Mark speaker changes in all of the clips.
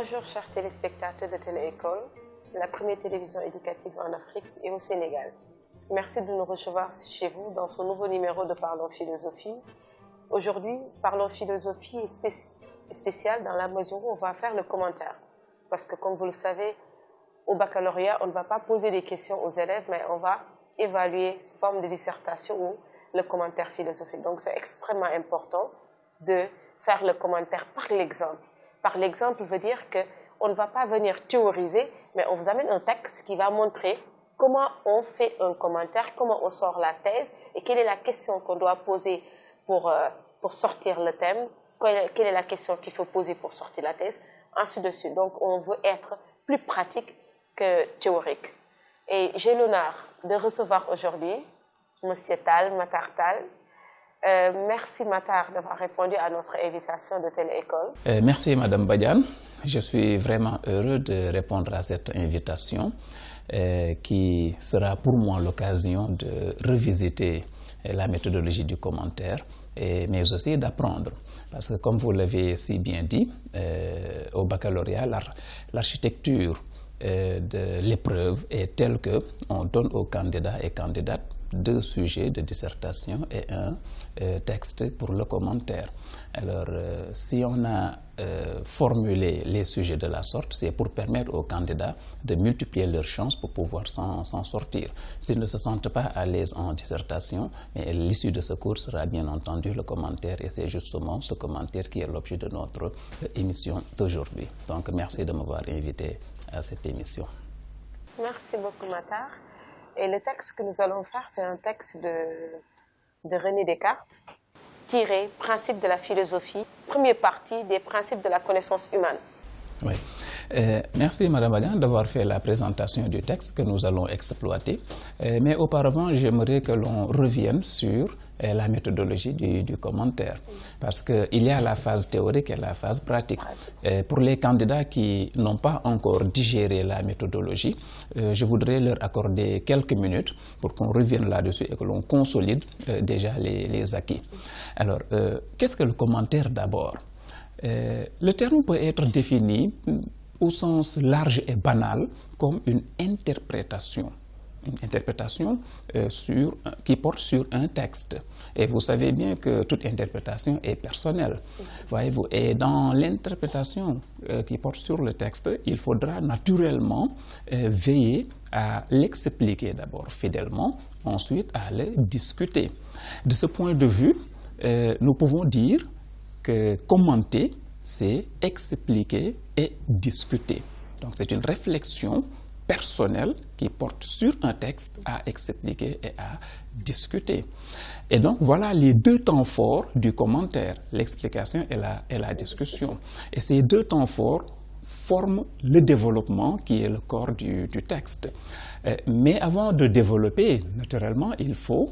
Speaker 1: Bonjour chers téléspectateurs de Télé-École, la première télévision éducative en Afrique et au Sénégal. Merci de nous recevoir chez vous dans ce nouveau numéro de Parlons Philosophie. Aujourd'hui, Parlons Philosophie est spécial dans la mesure où on va faire le commentaire. Parce que comme vous le savez, au baccalauréat, on ne va pas poser des questions aux élèves, mais on va évaluer sous forme de dissertation ou le commentaire philosophique. Donc c'est extrêmement important de faire le commentaire par l'exemple. Par l'exemple veut dire qu'on ne va pas venir théoriser, mais on vous amène un texte qui va montrer comment on fait un commentaire, comment on sort la thèse et quelle est la question qu'on doit poser pour sortir le thème, quelle est la question qu'il faut poser pour sortir la thèse, ainsi de suite. Donc on veut être plus pratique que théorique. Et j'ai l'honneur de recevoir aujourd'hui M. Matar Tall. Merci Matar d'avoir répondu à notre invitation de Télé-École.
Speaker 2: Merci Madame Badiane. Je suis vraiment heureux de répondre à cette invitation qui sera pour moi l'occasion de revisiter la méthodologie du commentaire, mais aussi d'apprendre. Parce que comme vous l'avez si bien dit, au baccalauréat, l'architecture de l'épreuve est telle qu'on donne aux candidats et candidates 2 sujets de dissertation et un texte pour le commentaire. Alors, si on a formulé les sujets de la sorte, c'est pour permettre aux candidats de multiplier leurs chances pour pouvoir s'en sortir. S'ils ne se sentent pas à l'aise en dissertation, l'issue de ce cours sera bien entendu le commentaire, et c'est justement ce commentaire qui est l'objet de notre émission d'aujourd'hui. Donc, merci de m'avoir invité à cette émission.
Speaker 1: Merci beaucoup, Matar. Et le texte que nous allons faire, c'est un texte de René Descartes, tiré Principes de la philosophie, première partie des principes de la connaissance humaine.
Speaker 2: Oui. Merci Madame Badiane d'avoir fait la présentation du texte que nous allons exploiter. Mais auparavant, j'aimerais que l'on revienne sur la méthodologie du commentaire. Parce qu'il y a la phase théorique et la phase pratique. Pour les candidats qui n'ont pas encore digéré la méthodologie, je voudrais leur accorder quelques minutes pour qu'on revienne là-dessus et que l'on consolide déjà les acquis. Alors, qu'est-ce que le commentaire d'abord? Le terme peut être défini au sens large et banal comme une interprétation qui porte sur un texte. Et vous savez bien que toute interprétation est personnelle, voyez-vous. Et dans l'interprétation qui porte sur le texte, il faudra naturellement veiller à l'expliquer d'abord fidèlement, ensuite à le discuter. De ce point de vue, nous pouvons dire que commenter, c'est expliquer et discuter. Donc c'est une réflexion personnelle qui porte sur un texte à expliquer et à discuter. Et donc voilà les 2 temps forts du commentaire, l'explication et la discussion. Et ces 2 temps forts forment le développement qui est le corps du texte. Mais avant de développer, naturellement, il faut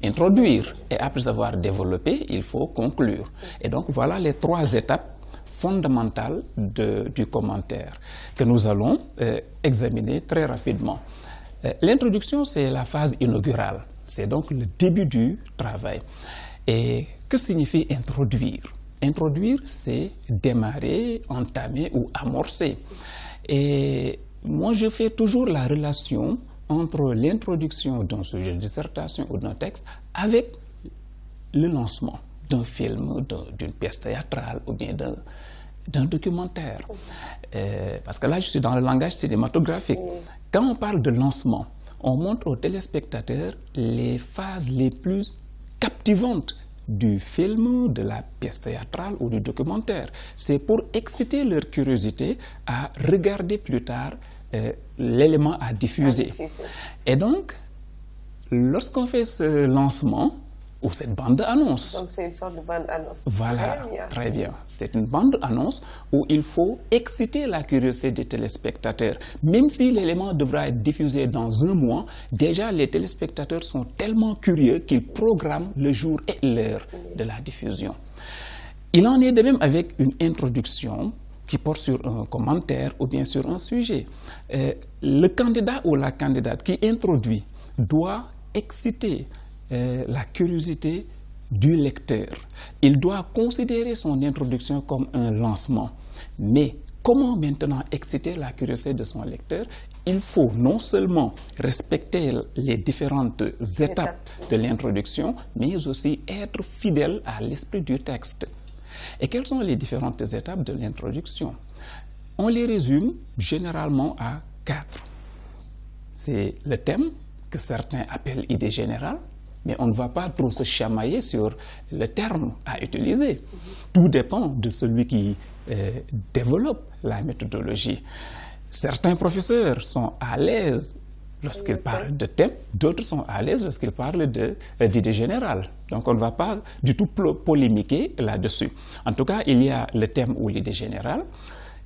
Speaker 2: introduire, et après avoir développé, il faut conclure. Et donc voilà les 3 étapes fondamentales du commentaire que nous allons examiner très rapidement. L'introduction, c'est la phase inaugurale, c'est donc le début du travail. Et que signifie introduire? Introduire, c'est démarrer, entamer ou amorcer. Et moi, je fais toujours la relation entre l'introduction d'un sujet de dissertation ou d'un texte avec le lancement d'un film, d'une pièce théâtrale ou bien d'un documentaire. Parce que là, je suis dans le langage cinématographique. Quand on parle de lancement, on montre aux téléspectateurs les phases les plus captivantes du film, de la pièce théâtrale ou du documentaire. C'est pour exciter leur curiosité à regarder plus tard l'élément à diffuser. Et donc, lorsqu'on fait ce lancement, ou cette bande-annonce...
Speaker 1: Donc c'est une sorte de bande-annonce.
Speaker 2: Voilà, très bien. C'est une bande-annonce où il faut exciter la curiosité des téléspectateurs. Même si l'élément devra être diffusé dans 1 mois, déjà les téléspectateurs sont tellement curieux qu'ils programment le jour et l'heure de la diffusion. Il en est de même avec une introduction qui porte sur un commentaire ou bien sur un sujet. Le candidat ou la candidate qui introduit doit exciter la curiosité du lecteur. Il doit considérer son introduction comme un lancement. Mais comment maintenant exciter la curiosité de son lecteur? Il faut non seulement respecter les différentes étapes de l'introduction, mais aussi être fidèle à l'esprit du texte. Et quelles sont les différentes étapes de l'introduction? On les résume généralement à 4. C'est le thème, que certains appellent idée générale, mais on ne va pas trop se chamailler sur le terme à utiliser. Tout dépend de celui qui développe la méthodologie. Certains professeurs sont à l'aise lorsqu'ils parlent de thème, d'autres sont à l'aise lorsqu'ils parlent d'idée générale. Donc on ne va pas du tout polémiquer là-dessus. En tout cas, il y a le thème ou l'idée générale,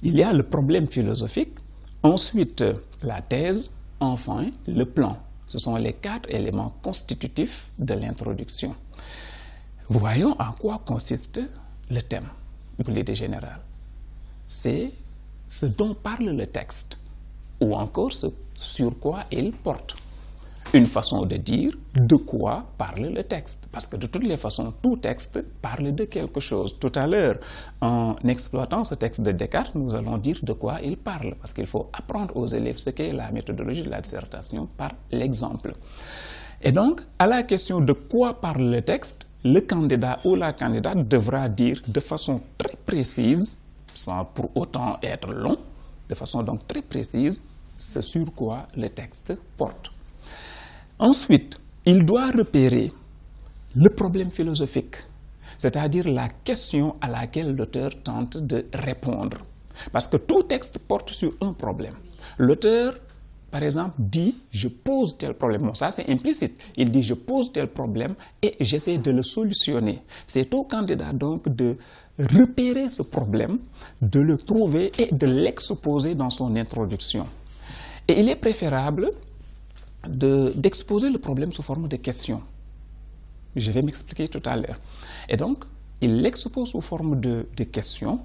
Speaker 2: il y a le problème philosophique, ensuite la thèse, enfin le plan. Ce sont les 4 éléments constitutifs de l'introduction. Voyons en quoi consiste le thème ou l'idée générale. C'est ce dont parle le texte, ou encore ce sur quoi il porte. Une façon de dire de quoi parle le texte, parce que de toutes les façons, tout texte parle de quelque chose. Tout à l'heure, en exploitant ce texte de Descartes, nous allons dire de quoi il parle, parce qu'il faut apprendre aux élèves ce qu'est la méthodologie de la dissertation par l'exemple. Et donc, à la question de quoi parle le texte, le candidat ou la candidate devra dire de façon très précise, sans pour autant être long, de façon donc très précise, ce sur quoi le texte porte. Ensuite, il doit repérer le problème philosophique, c'est-à-dire la question à laquelle l'auteur tente de répondre. Parce que tout texte porte sur un problème. L'auteur, par exemple, dit « je pose tel problème ». Bon, ça, c'est implicite. Il dit « je pose tel problème et j'essaie de le solutionner ». C'est au candidat donc de repérer ce problème, de le trouver et de l'exposer dans son introduction. Et il est préférable d'exposer le problème sous forme de questions. Je vais m'expliquer tout à l'heure. Et donc, il l'expose sous forme de questions.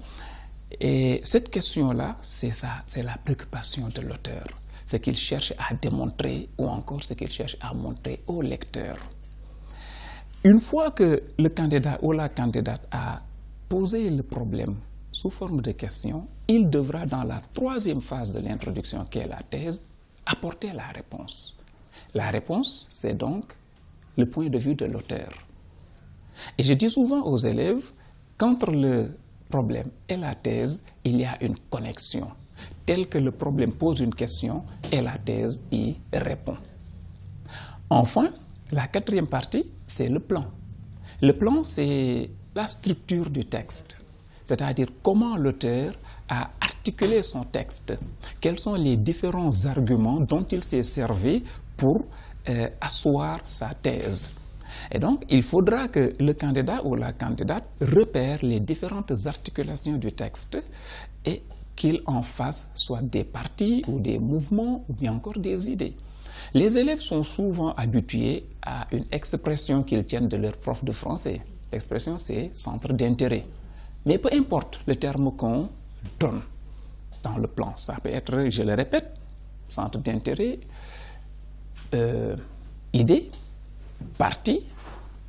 Speaker 2: Et cette question-là, c'est la préoccupation de l'auteur. Ce qu'il cherche à démontrer ou encore ce qu'il cherche à montrer au lecteur. Une fois que le candidat ou la candidate a posé le problème sous forme de questions, il devra, dans la 3e phase de l'introduction, qui est la thèse, apporter la réponse. La réponse, c'est donc le point de vue de l'auteur. Et je dis souvent aux élèves qu'entre le problème et la thèse, il y a une connexion, telle que le problème pose une question et la thèse y répond. Enfin, la 4e partie, c'est le plan. Le plan, c'est la structure du texte, c'est-à-dire comment l'auteur a articulé son texte, quels sont les différents arguments dont il s'est servi pour asseoir sa thèse. Et donc, il faudra que le candidat ou la candidate repère les différentes articulations du texte et qu'il en fasse soit des parties ou des mouvements ou bien encore des idées. Les élèves sont souvent habitués à une expression qu'ils tiennent de leur prof de français. L'expression, c'est « centre d'intérêt ». Mais peu importe le terme qu'on donne dans le plan. Ça peut être, je le répète, centre d'intérêt, idée, partie,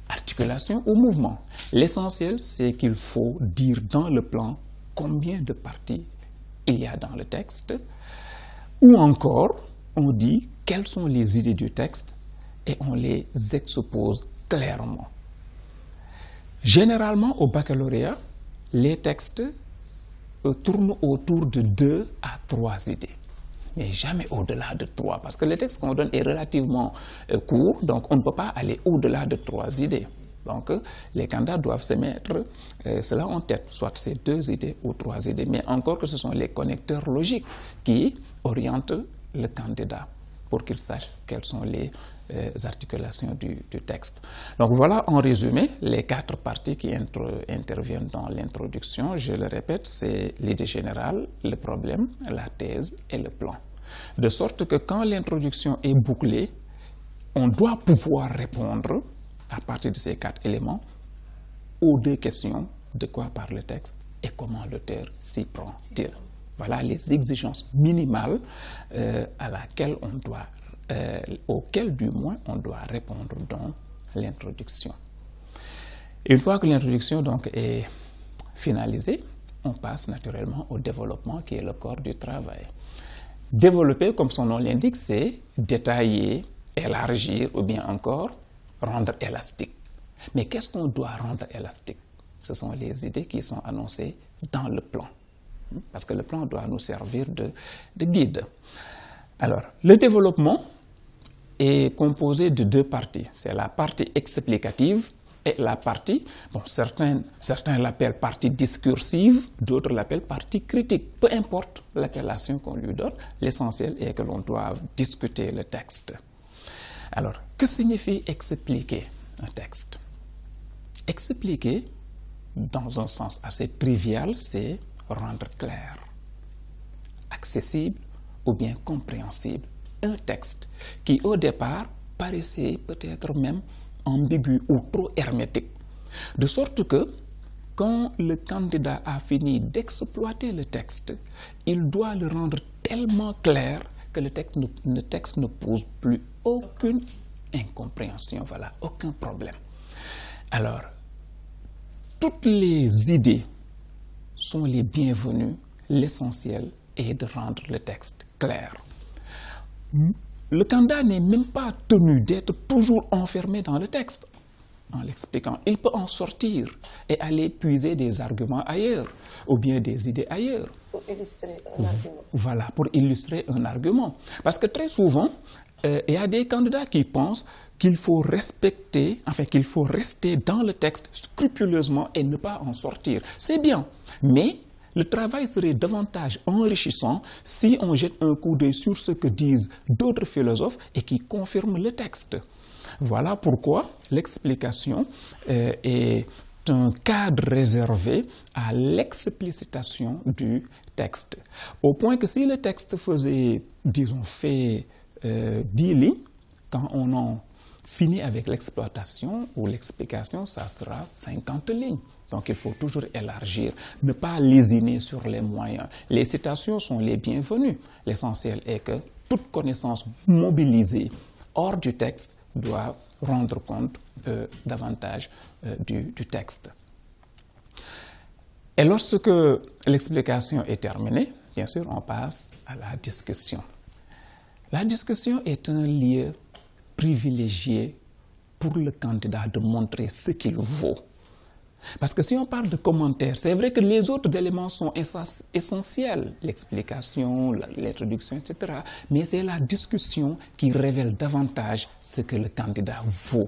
Speaker 2: articulation ou mouvement. L'essentiel, c'est qu'il faut dire dans le plan combien de parties il y a dans le texte, ou encore, on dit quelles sont les idées du texte et on les expose clairement. Généralement, au baccalauréat, les textes tournent autour de 2 à 3 idées, mais jamais au-delà de 3, parce que le texte qu'on donne est relativement court, donc on ne peut pas aller au-delà de 3 idées. Donc, les candidats doivent se mettre cela en tête, soit c'est 2 idées ou 3 idées, mais encore que ce sont les connecteurs logiques qui orientent le candidat pour qu'il sache quelles sont les articulations du texte. Donc voilà en résumé les 4 parties qui interviennent dans l'introduction. Je le répète, c'est l'idée générale, le problème, la thèse et le plan. De sorte que quand l'introduction est bouclée, on doit pouvoir répondre à partir de ces 4 éléments aux 2 questions: de quoi parle le texte et comment l'auteur s'y prend-il. Voilà les exigences minimales auxquelles du moins on doit répondre dans l'introduction. Une fois que l'introduction donc est finalisée, on passe naturellement au développement qui est le corps du travail. Développer, comme son nom l'indique, c'est détailler, élargir ou bien encore rendre élastique. Mais qu'est-ce qu'on doit rendre élastique? Ce sont les idées qui sont annoncées dans le plan. Parce que le plan doit nous servir de guide. Alors, le développement est composé de deux parties. C'est la partie explicative et la partie, bon, certains l'appellent partie discursive, d'autres l'appellent partie critique. Peu importe l'appellation qu'on lui donne, l'essentiel est que l'on doive discuter le texte. Alors, que signifie expliquer un texte? Expliquer, dans un sens assez trivial, c'est rendre clair, accessible ou bien compréhensible un texte qui au départ paraissait peut-être même ambigu ou trop hermétique. De sorte que quand le candidat a fini d'exploiter le texte, il doit le rendre tellement clair que le texte ne pose plus aucune incompréhension, voilà, aucun problème. Alors, toutes les idées sont les bienvenues. L'essentiel est de rendre le texte clair. Le candidat n'est même pas tenu d'être toujours enfermé dans le texte en l'expliquant. Il peut en sortir et aller puiser des arguments ailleurs ou bien des idées ailleurs.
Speaker 1: Pour illustrer un argument.
Speaker 2: Voilà, pour illustrer un argument. Parce que très souvent, il y a des candidats qui pensent qu'il faut respecter, enfin qu'il faut rester dans le texte scrupuleusement et ne pas en sortir. C'est bien, mais le travail serait davantage enrichissant si on jette un coup d'œil sur ce que disent d'autres philosophes et qui confirment le texte. Voilà pourquoi l'explication est un cadre réservé à l'explicitation du texte. Au point que si le texte faisait, disons, fait 10 lignes, quand on en finit avec l'exploitation ou l'explication, ça sera 50 lignes. Donc il faut toujours élargir, ne pas lésiner sur les moyens. Les citations sont les bienvenues. L'essentiel est que toute connaissance mobilisée hors du texte doit rendre compte davantage du texte. Et lorsque l'explication est terminée, bien sûr, on passe à la discussion. La discussion est un lieu privilégié pour le candidat de montrer ce qu'il vaut. Parce que si on parle de commentaires, c'est vrai que les autres éléments sont essentiels, l'explication, l'introduction, etc. Mais c'est la discussion qui révèle davantage ce que le candidat vaut.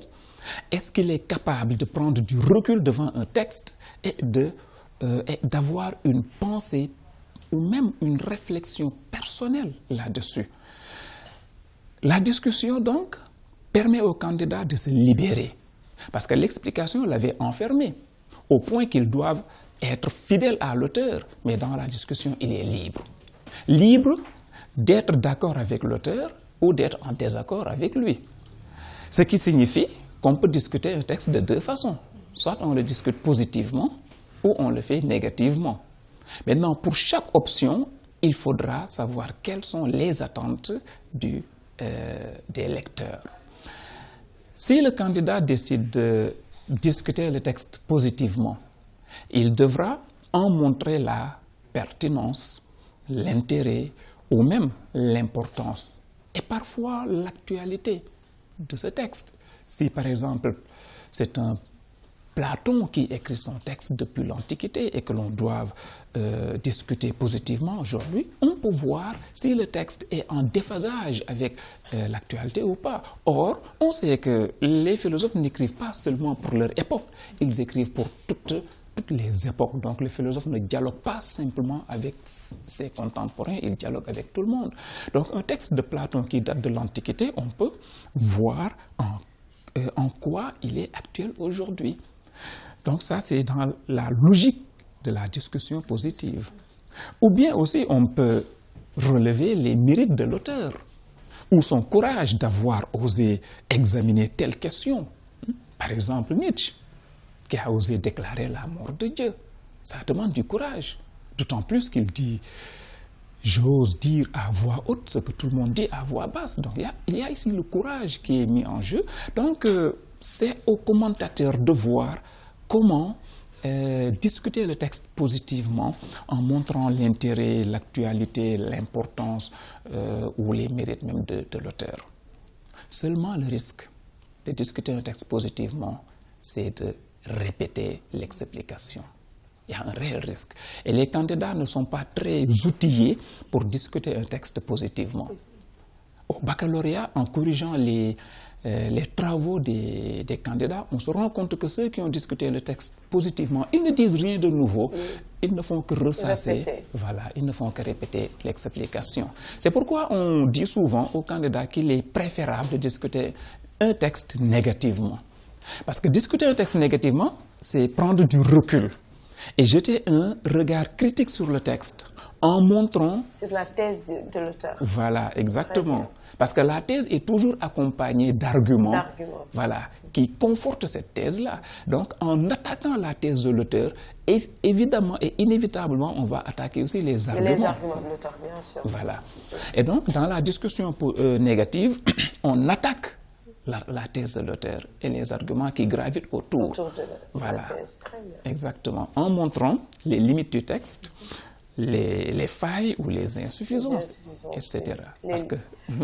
Speaker 2: Est-ce qu'il est capable de prendre du recul devant un texte et d'avoir une pensée ou même une réflexion personnelle là-dessus? La discussion, donc, permet au candidat de se libérer. Parce que l'explication l'avait enfermé, au point qu'ils doivent être fidèles à l'auteur, mais dans la discussion, il est libre. Libre d'être d'accord avec l'auteur ou d'être en désaccord avec lui. Ce qui signifie qu'on peut discuter un texte de deux façons. Soit on le discute positivement ou on le fait négativement. Maintenant, pour chaque option, il faudra savoir quelles sont les attentes des lecteurs. Si le candidat décide de discuter le texte positivement, il devra en montrer la pertinence, l'intérêt ou même l'importance et parfois l'actualité de ce texte. Si par exemple c'est un Platon qui écrit son texte depuis l'Antiquité et que l'on doit discuter positivement aujourd'hui, on peut voir si le texte est en déphasage avec l'actualité ou pas. Or, on sait que les philosophes n'écrivent pas seulement pour leur époque, ils écrivent pour toutes les époques. Donc, les philosophes ne dialoguent pas simplement avec ses contemporains, ils dialoguent avec tout le monde. Donc, un texte de Platon qui date de l'Antiquité, on peut voir en quoi il est actuel aujourd'hui. Donc ça, c'est dans la logique de la discussion positive. Ou bien aussi, on peut relever les mérites de l'auteur ou son courage d'avoir osé examiner telle question. Par exemple, Nietzsche, qui a osé déclarer la mort de Dieu. Ça demande du courage. D'autant plus qu'il dit « j'ose dire à voix haute ce que tout le monde dit à voix basse ». Donc il y a ici le courage qui est mis en jeu. Donc c'est au commentateur de voir comment discuter le texte positivement en montrant l'intérêt, l'actualité, l'importance ou les mérites même de l'auteur. Seulement le risque de discuter un texte positivement, c'est de répéter l'explication. Il y a un réel risque. Et les candidats ne sont pas très outillés pour discuter un texte positivement. Au baccalauréat, en corrigeant les travaux des candidats, on se rend compte que ceux qui ont discuté le texte positivement, ils ne disent rien de nouveau, ils ne font que ressasser, voilà, ils ne font que répéter l'explication. C'est pourquoi on dit souvent aux candidats qu'il est préférable de discuter un texte négativement. Parce que discuter un texte négativement, c'est prendre du recul et jeter un regard critique sur le texte en montrant...
Speaker 1: Sur la thèse de l'auteur.
Speaker 2: Voilà, exactement. Parce que la thèse est toujours accompagnée d'arguments, voilà, qui confortent cette thèse-là. Donc, en attaquant la thèse de l'auteur, évidemment et inévitablement, on va attaquer aussi les arguments.
Speaker 1: Les arguments de l'auteur, bien sûr.
Speaker 2: Voilà. Et donc, dans la discussion négative, on attaque la thèse de l'auteur et les arguments qui gravitent autour.
Speaker 1: De la thèse. Très bien.
Speaker 2: Exactement. En montrant les limites du texte, les failles ou les insuffisances, etc.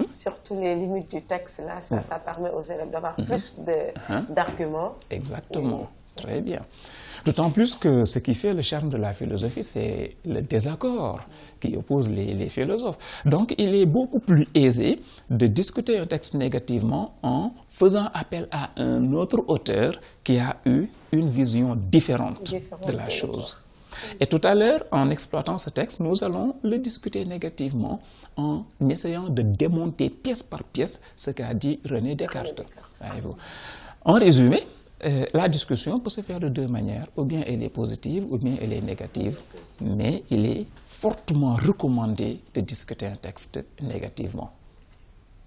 Speaker 1: Surtout les limites du texte, là, ça permet aux élèves d'avoir plus d'arguments.
Speaker 2: Exactement. Très bien. D'autant plus que ce qui fait le charme de la philosophie, c'est le désaccord qui oppose les philosophes. Donc, il est beaucoup plus aisé de discuter un texte négativement en faisant appel à un autre auteur qui a eu une vision différente de la chose. Et tout à l'heure, en exploitant ce texte, nous allons le discuter négativement en essayant de démonter pièce par pièce ce qu'a dit René Descartes. En résumé, la discussion peut se faire de deux manières. Ou bien elle est positive, ou bien elle est négative. Mais il est fortement recommandé de discuter un texte négativement.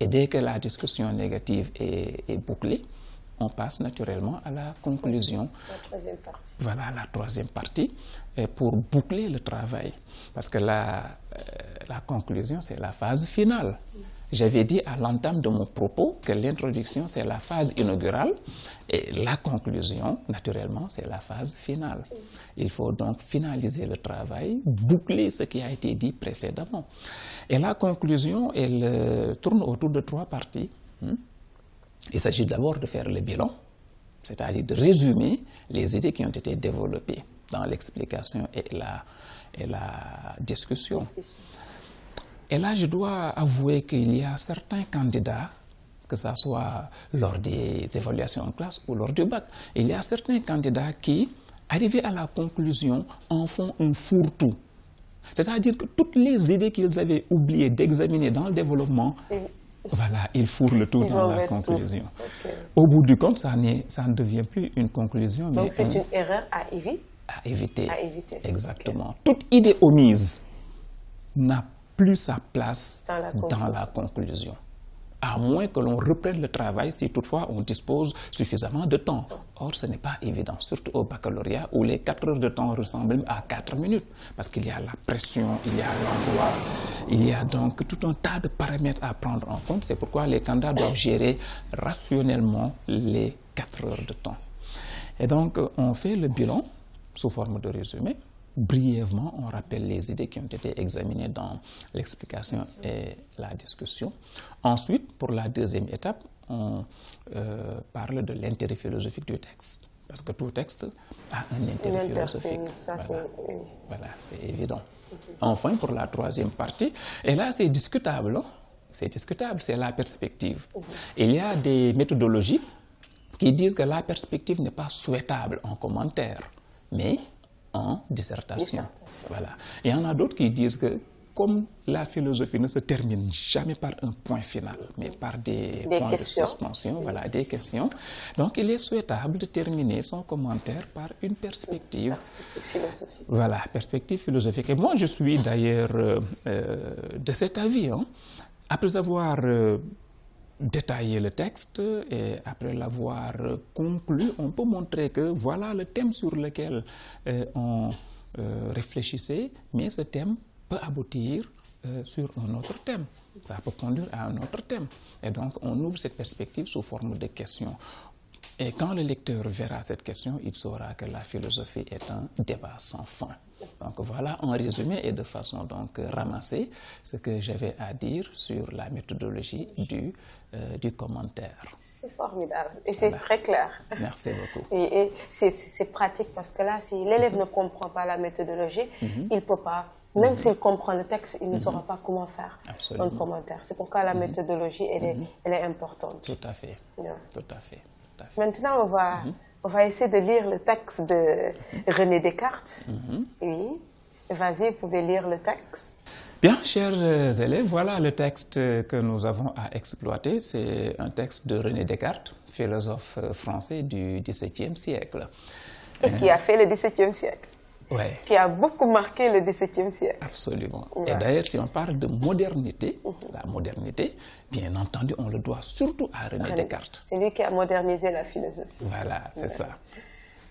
Speaker 2: Et dès que la discussion négative est bouclée, on passe naturellement à la conclusion.
Speaker 1: La troisième partie.
Speaker 2: Voilà, la troisième partie, pour boucler le travail. Parce que la conclusion, c'est la phase finale. J'avais dit à l'entame de mon propos que l'introduction, c'est la phase inaugurale et la conclusion, naturellement, c'est la phase finale. Il faut donc finaliser le travail, boucler ce qui a été dit précédemment. Et la conclusion, elle tourne autour de trois parties. Il s'agit d'abord de faire le bilan, c'est-à-dire de résumer les idées qui ont été développées dans l'explication et la discussion. Et là, je dois avouer qu'il y a certains candidats, que ce soit lors des évaluations en classe ou lors du bac, il y a certains candidats qui, arrivés à la conclusion, en font un fourre-tout. C'est-à-dire que toutes les idées qu'ils avaient oubliées d'examiner dans le développement, voilà, ils fourrent le tout dans la conclusion. Au bout du compte, ça ne devient plus une conclusion.
Speaker 1: Donc c'est une erreur à éviter.
Speaker 2: À éviter. Exactement. Toute idée omise n'a plus sa place dans la conclusion. À moins que l'on reprenne le travail si toutefois on dispose suffisamment de temps. Or, ce n'est pas évident, surtout au baccalauréat où les 4 heures de temps ressemblent à 4 minutes. Parce qu'il y a la pression, il y a l'angoisse, il y a donc tout un tas de paramètres à prendre en compte. C'est pourquoi les candidats doivent gérer rationnellement les 4 heures de temps. Et donc, on fait le bilan sous forme de résumé. Brièvement, on rappelle les idées qui ont été examinées dans l'explication et la discussion. Ensuite, pour la deuxième étape, on parle de l'intérêt philosophique du texte. Parce que tout texte a un intérêt philosophique. Voilà, c'est évident. Enfin, pour la troisième partie, et là c'est discutable, c'est la perspective. Il y a des méthodologies qui disent que la perspective n'est pas souhaitable en commentaire, mais en dissertation. Voilà. Et il y en a d'autres qui disent que comme la philosophie ne se termine jamais par un point final, mais par des points questions. De suspension, voilà, des questions, donc il est souhaitable de terminer son commentaire par une perspective.
Speaker 1: Philosophique.
Speaker 2: Voilà, perspective philosophique. Et moi, je suis d'ailleurs de cet avis. Après avoir détailler le texte et après l'avoir conclu, on peut montrer que voilà le thème sur lequel on réfléchissait, mais ce thème peut aboutir sur un autre thème. Ça peut conduire à un autre thème. Et donc, on ouvre cette perspective sous forme de questions. Et quand le lecteur verra cette question, il saura que la philosophie est un débat sans fin. Donc voilà, en résumé et de façon donc ramassée, ce que j'avais à dire sur la méthodologie du commentaire.
Speaker 1: C'est formidable et c'est très clair.
Speaker 2: Merci beaucoup.
Speaker 1: Et c'est pratique parce que là, si l'élève ne comprend pas la méthodologie, il ne peut pas, même s'il comprend le texte, il ne saura pas comment faire un commentaire. C'est pourquoi la méthodologie, elle est importante.
Speaker 2: Tout à fait.
Speaker 1: Yeah.
Speaker 2: Tout à fait.
Speaker 1: Maintenant, on va essayer de lire le texte de René Descartes. Oui. Vas-y, vous pouvez lire le texte.
Speaker 2: Bien, chers élèves, voilà le texte que nous avons à exploiter. C'est un texte de René Descartes, philosophe français du XVIIe siècle.
Speaker 1: Et qui a fait le XVIIe siècle.
Speaker 2: Ouais.
Speaker 1: Qui a beaucoup marqué le XVIIe siècle.
Speaker 2: Absolument.
Speaker 1: Ouais.
Speaker 2: Et d'ailleurs, si on parle de modernité, la modernité, bien entendu, on le doit surtout à René Descartes.
Speaker 1: C'est lui qui a modernisé la philosophie.
Speaker 2: Voilà, c'est ça.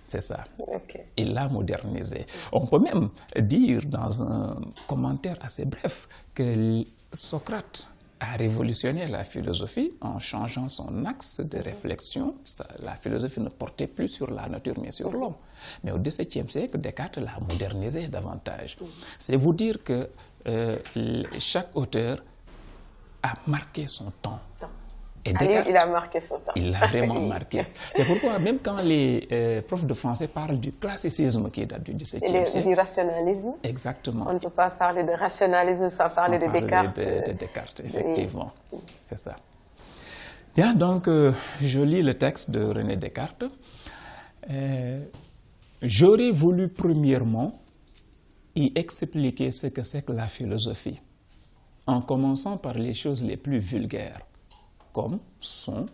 Speaker 2: C'est ça.
Speaker 1: Okay.
Speaker 2: Il l'a modernisé. On peut même dire dans un commentaire assez bref que Socrate a révolutionné la philosophie en changeant son axe de réflexion. La philosophie ne portait plus sur la nature mais sur l'homme. Mais au XVIIe siècle, Descartes l'a modernisé davantage. C'est vous dire que chaque auteur a marqué son temps. Et Descartes,
Speaker 1: il a marqué son temps.
Speaker 2: Il l'a vraiment marqué. C'est pourquoi même quand les profs de français parlent du classicisme qui date du XVIIe siècle...
Speaker 1: Du rationalisme.
Speaker 2: Exactement.
Speaker 1: On ne peut pas parler de rationalisme sans parler de Descartes.
Speaker 2: De Descartes, effectivement. Oui. C'est ça. Bien, donc, je lis le texte de René Descartes. J'aurais voulu premièrement y expliquer ce que c'est que la philosophie, en commençant par les choses les plus vulgaires, comme sont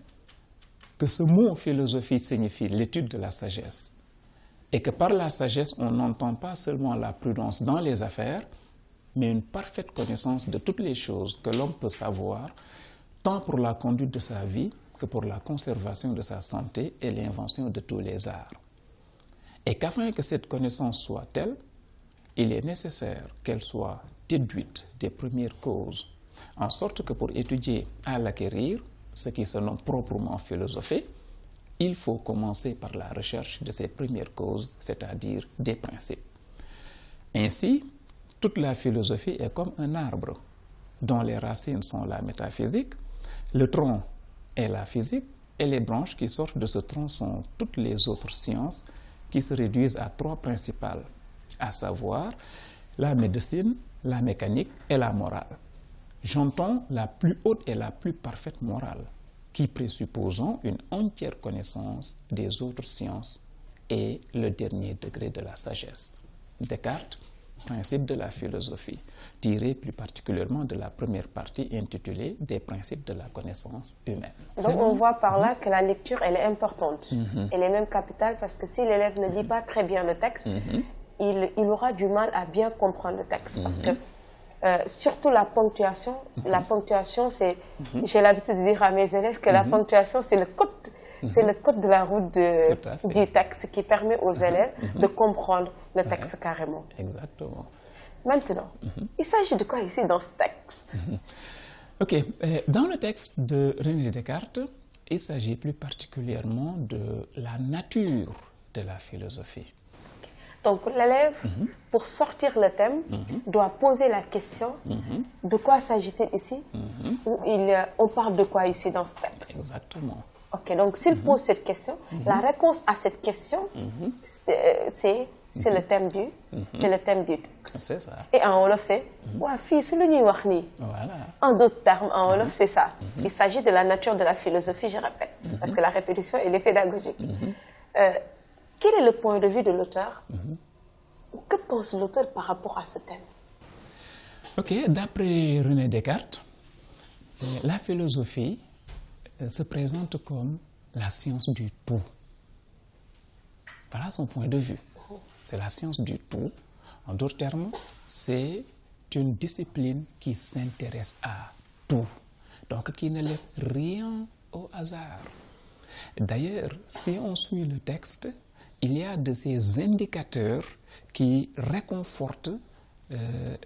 Speaker 2: que ce mot philosophie signifie l'étude de la sagesse et que par la sagesse on n'entend pas seulement la prudence dans les affaires mais une parfaite connaissance de toutes les choses que l'homme peut savoir tant pour la conduite de sa vie que pour la conservation de sa santé et l'invention de tous les arts. Et qu'afin que cette connaissance soit telle, il est nécessaire qu'elle soit déduite des premières causes, en sorte que pour étudier à l'acquérir, ce qui se nomme proprement philosophie, il faut commencer par la recherche de ces premières causes, c'est-à-dire des principes. Ainsi, toute la philosophie est comme un arbre dont les racines sont la métaphysique, le tronc est la physique et les branches qui sortent de ce tronc sont toutes les autres sciences qui se réduisent à trois principales, à savoir la médecine, la mécanique et la morale. J'entends la plus haute et la plus parfaite morale, qui présupposant une entière connaissance des autres sciences et le dernier degré de la sagesse. Descartes, principe de la philosophie, tiré plus particulièrement de la première partie intitulée Des principes de la connaissance humaine.
Speaker 1: Donc on voit par là que la lecture, elle est importante. Elle est même capitale parce que si l'élève ne lit pas très bien le texte, il aura du mal à bien comprendre le texte. Parce que surtout la ponctuation, c'est, j'ai l'habitude de dire à mes élèves que la ponctuation, c'est le code. C'est le code de la route du texte qui permet aux élèves de comprendre le texte carrément.
Speaker 2: Exactement.
Speaker 1: Maintenant, il s'agit de quoi ici dans ce texte?
Speaker 2: Ok. Dans le texte de René Descartes, il s'agit plus particulièrement de la nature de la philosophie.
Speaker 1: Donc l'élève, pour sortir le thème, doit poser la question de quoi s'agit-il ici? On parle de quoi ici dans ce texte?
Speaker 2: Exactement.
Speaker 1: Ok, donc s'il pose cette question, la réponse à cette question, c'est le thème du texte.
Speaker 2: C'est ça.
Speaker 1: Et en Wolof, c'est wa fi c'est le ñuy wax ni.
Speaker 2: Voilà.
Speaker 1: En d'autres termes, en Wolof, c'est ça. Il s'agit de la nature de la philosophie, je répète, parce que la répétition, elle est pédagogique. Quel est le point de vue de l'auteur? Que pense l'auteur par rapport à ce thème?
Speaker 2: Ok, d'après René Descartes, la philosophie se présente comme la science du tout. Voilà son point de vue. C'est la science du tout. En d'autres termes, c'est une discipline qui s'intéresse à tout. Donc, qui ne laisse rien au hasard. D'ailleurs, si on suit le texte, il y a de ces indicateurs qui réconfortent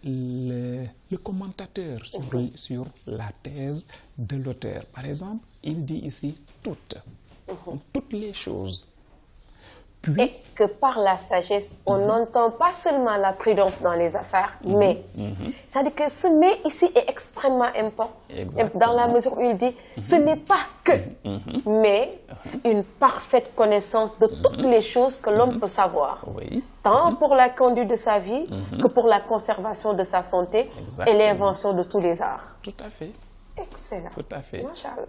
Speaker 2: le commentateur sur la thèse de l'auteur. Par exemple, il dit ici « toute ». Toute toutes les choses.
Speaker 1: Et que par la sagesse, on n'entend pas seulement la prudence dans les affaires, mais c'est-à-dire que ce mais ici est extrêmement important. Dans la mesure où il dit, ce n'est pas que, mais une parfaite connaissance de toutes les choses que l'homme peut savoir, tant pour la conduite de sa vie que pour la conservation de sa santé et l'invention de tous les arts.
Speaker 2: Tout à fait.
Speaker 1: Excellent.
Speaker 2: Tout à fait.
Speaker 1: Machallah.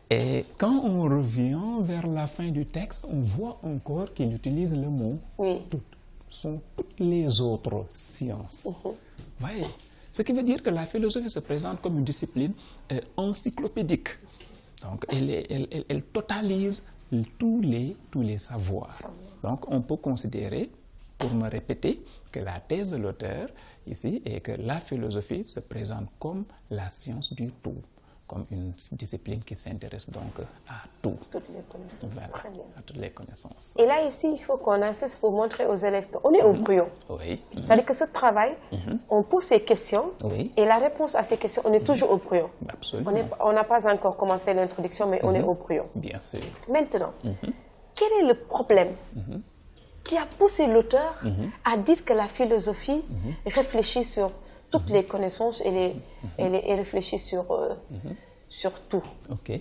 Speaker 2: Et quand on revient vers la fin du texte, on voit encore qu'il utilise le mot toutes. Sont toutes les autres sciences. Voyez, ce qui veut dire que la philosophie se présente comme une discipline encyclopédique. Donc, elle totalise tous les savoirs. Donc, on peut considérer, pour me répéter, que la thèse de l'auteur ici est que la philosophie se présente comme la science du tout, comme une discipline qui s'intéresse donc à tout.
Speaker 1: Toutes les connaissances,
Speaker 2: voilà,
Speaker 1: très bien.
Speaker 2: à toutes les connaissances.
Speaker 1: Et là, ici, il faut qu'on insiste pour montrer aux élèves qu'on est au brouillon.
Speaker 2: Oui.
Speaker 1: C'est-à-dire que ce travail, on pose ces questions, et la réponse à ces questions, on est toujours au brouillon.
Speaker 2: Absolument.
Speaker 1: On n'a pas encore commencé l'introduction, mais on est au brouillon.
Speaker 2: Bien sûr.
Speaker 1: Maintenant, quel est le problème qui a poussé l'auteur à dire que la philosophie réfléchit sur toutes les connaissances et réfléchit sur tout?
Speaker 2: Ok.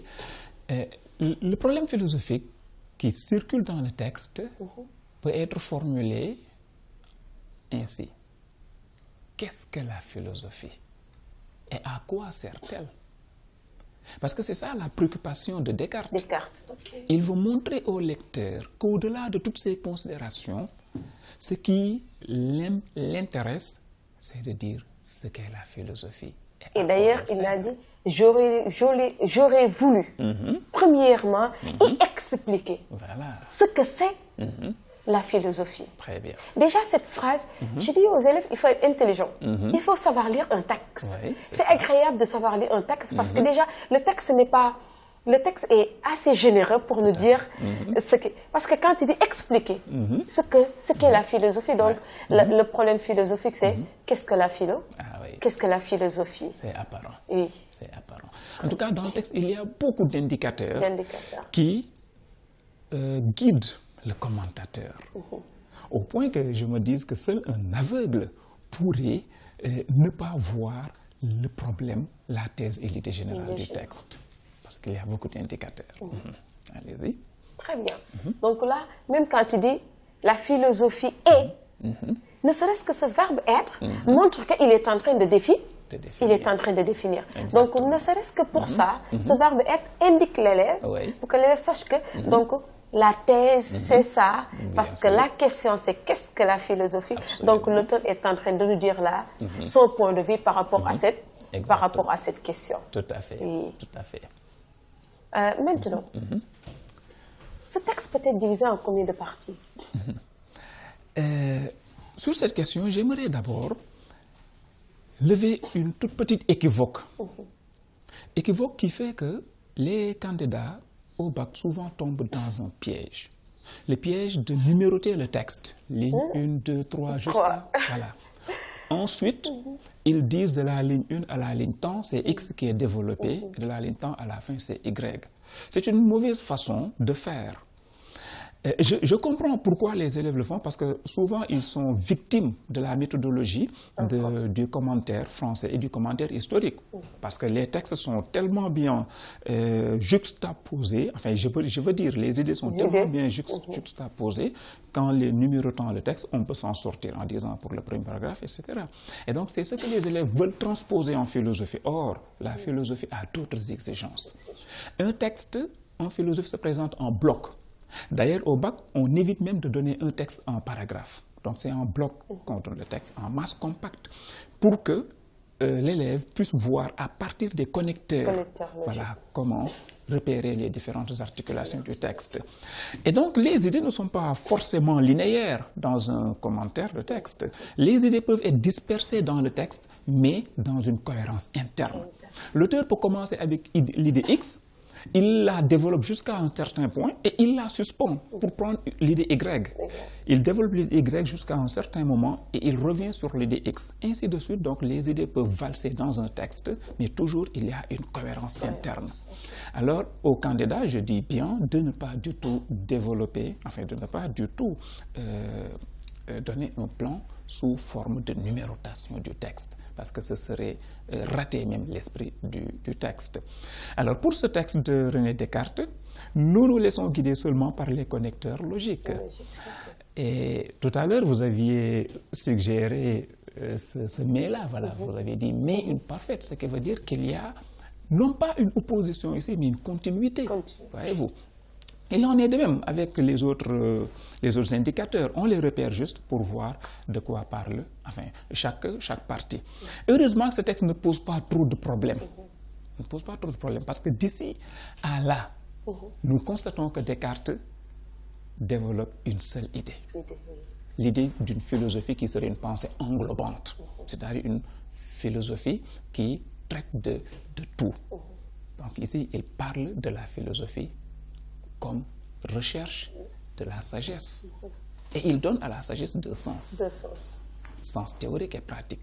Speaker 2: Le problème philosophique qui circule dans le texte peut être formulé ainsi. Qu'est-ce que la philosophie? Et à quoi sert-elle? Parce que c'est ça la préoccupation de Descartes. Il veut montrer au lecteur qu'au-delà de toutes ces considérations, ce qui l'intéresse, c'est de dire ce qu'est la philosophie.
Speaker 1: Et d'ailleurs, il a dit, j'aurais voulu, premièrement, y expliquer ce que c'est la philosophie.
Speaker 2: Très bien.
Speaker 1: Déjà, cette phrase, je dis aux élèves, il faut être intelligent. Il faut savoir lire un texte.
Speaker 2: Oui,
Speaker 1: c'est agréable de savoir lire un texte parce que déjà, le texte n'est pas... Le texte est assez généreux pour nous dire ce que... Parce que quand il dit expliquer ce qu'est la philosophie, donc le problème philosophique, c'est qu'est-ce que la philo? Qu'est-ce que la philosophie?
Speaker 2: C'est apparent.
Speaker 1: Oui.
Speaker 2: C'est apparent. En tout cas, dans le texte, il y a beaucoup d'indicateurs qui guident le commentateur. Au point que je me dise que seul un aveugle pourrait ne pas voir le problème, la thèse et l'idée générale du texte. Parce qu'il y a beaucoup d'indicateurs. Allez-y.
Speaker 1: Très bien. Donc là, même quand tu dis la philosophie est, ne serait-ce que ce verbe être montre qu'il est en train de définir. Il est en train de définir.
Speaker 2: Exactement.
Speaker 1: Donc, ne serait-ce que pour ça, ce verbe être indique l'élève, pour que l'élève sache que donc, la thèse, c'est ça, parce que la question, c'est qu'est-ce que la philosophie?
Speaker 2: Absolument.
Speaker 1: Donc, l'auteur est en train de nous dire là son point de vue par rapport à cette question.
Speaker 2: Tout à fait.
Speaker 1: Oui.
Speaker 2: Tout à fait.
Speaker 1: Maintenant, ce texte peut être divisé en combien de parties?
Speaker 2: Sur cette question, j'aimerais d'abord lever une toute petite équivoque. Équivoque qui fait que les candidats au bac souvent tombent dans un piège. Le piège de numéroter le texte. Ligne 1, 2, 3, jusqu'à... Voilà. Ensuite, ils disent de la ligne 1 à la ligne temps, c'est X qui est développé, et de la ligne temps à la fin, c'est Y. C'est une mauvaise façon de faire. Je comprends pourquoi les élèves le font, parce que souvent, ils sont victimes de la méthodologie du commentaire français et du commentaire historique. Parce que les textes sont tellement bien juxtaposés, enfin, je veux dire, les idées sont tellement bien juxtaposées, qu'en les numérotant le texte, on peut s'en sortir en disant pour le premier paragraphe, etc. Et donc, c'est ce que les élèves veulent transposer en philosophie. Or, la philosophie a d'autres exigences. Un texte en philosophie se présente en bloc. D'ailleurs, au bac, on évite même de donner un texte en paragraphe. Donc, c'est en bloc qu'on donne le texte, en masse compacte, pour que l'élève puisse voir à partir des connecteurs voilà, comment repérer les différentes articulations du texte. Et donc, les idées ne sont pas forcément linéaires dans un commentaire de texte. Les idées peuvent être dispersées dans le texte, mais dans une cohérence interne. L'auteur peut commencer avec l'idée X, il la développe jusqu'à un certain point et il la suspend pour prendre l'idée Y. Il développe l'idée Y jusqu'à un certain moment et il revient sur l'idée X. Ainsi de suite, donc les idées peuvent valser dans un texte, mais toujours il y a une cohérence interne. Alors, au candidat, je dis bien de ne pas du tout développer, enfin de ne pas du tout donner un plan sous forme de numérotation du texte, parce que ce serait rater même l'esprit du texte. Alors, pour ce texte de René Descartes, nous nous laissons guider seulement par les connecteurs logiques. Et tout à l'heure, vous aviez suggéré ce mais-là, voilà, vous avez dit mais une parfaite, ce qui veut dire qu'il y a non pas une opposition ici, mais une continuité, voyez-vous. Il en est de même avec les autres indicateurs. On les repère juste pour voir de quoi parle enfin, chaque partie. Heureusement que ce texte ne pose pas trop de problèmes. Ne pose pas trop de problèmes parce que d'ici à là, nous constatons que Descartes développe une seule idée. L'idée d'une philosophie qui serait une pensée englobante. C'est-à-dire une philosophie qui traite de tout. Donc ici, il parle de la philosophie comme recherche de la sagesse. Et il donne à la sagesse deux sens. Sens théorique et pratique.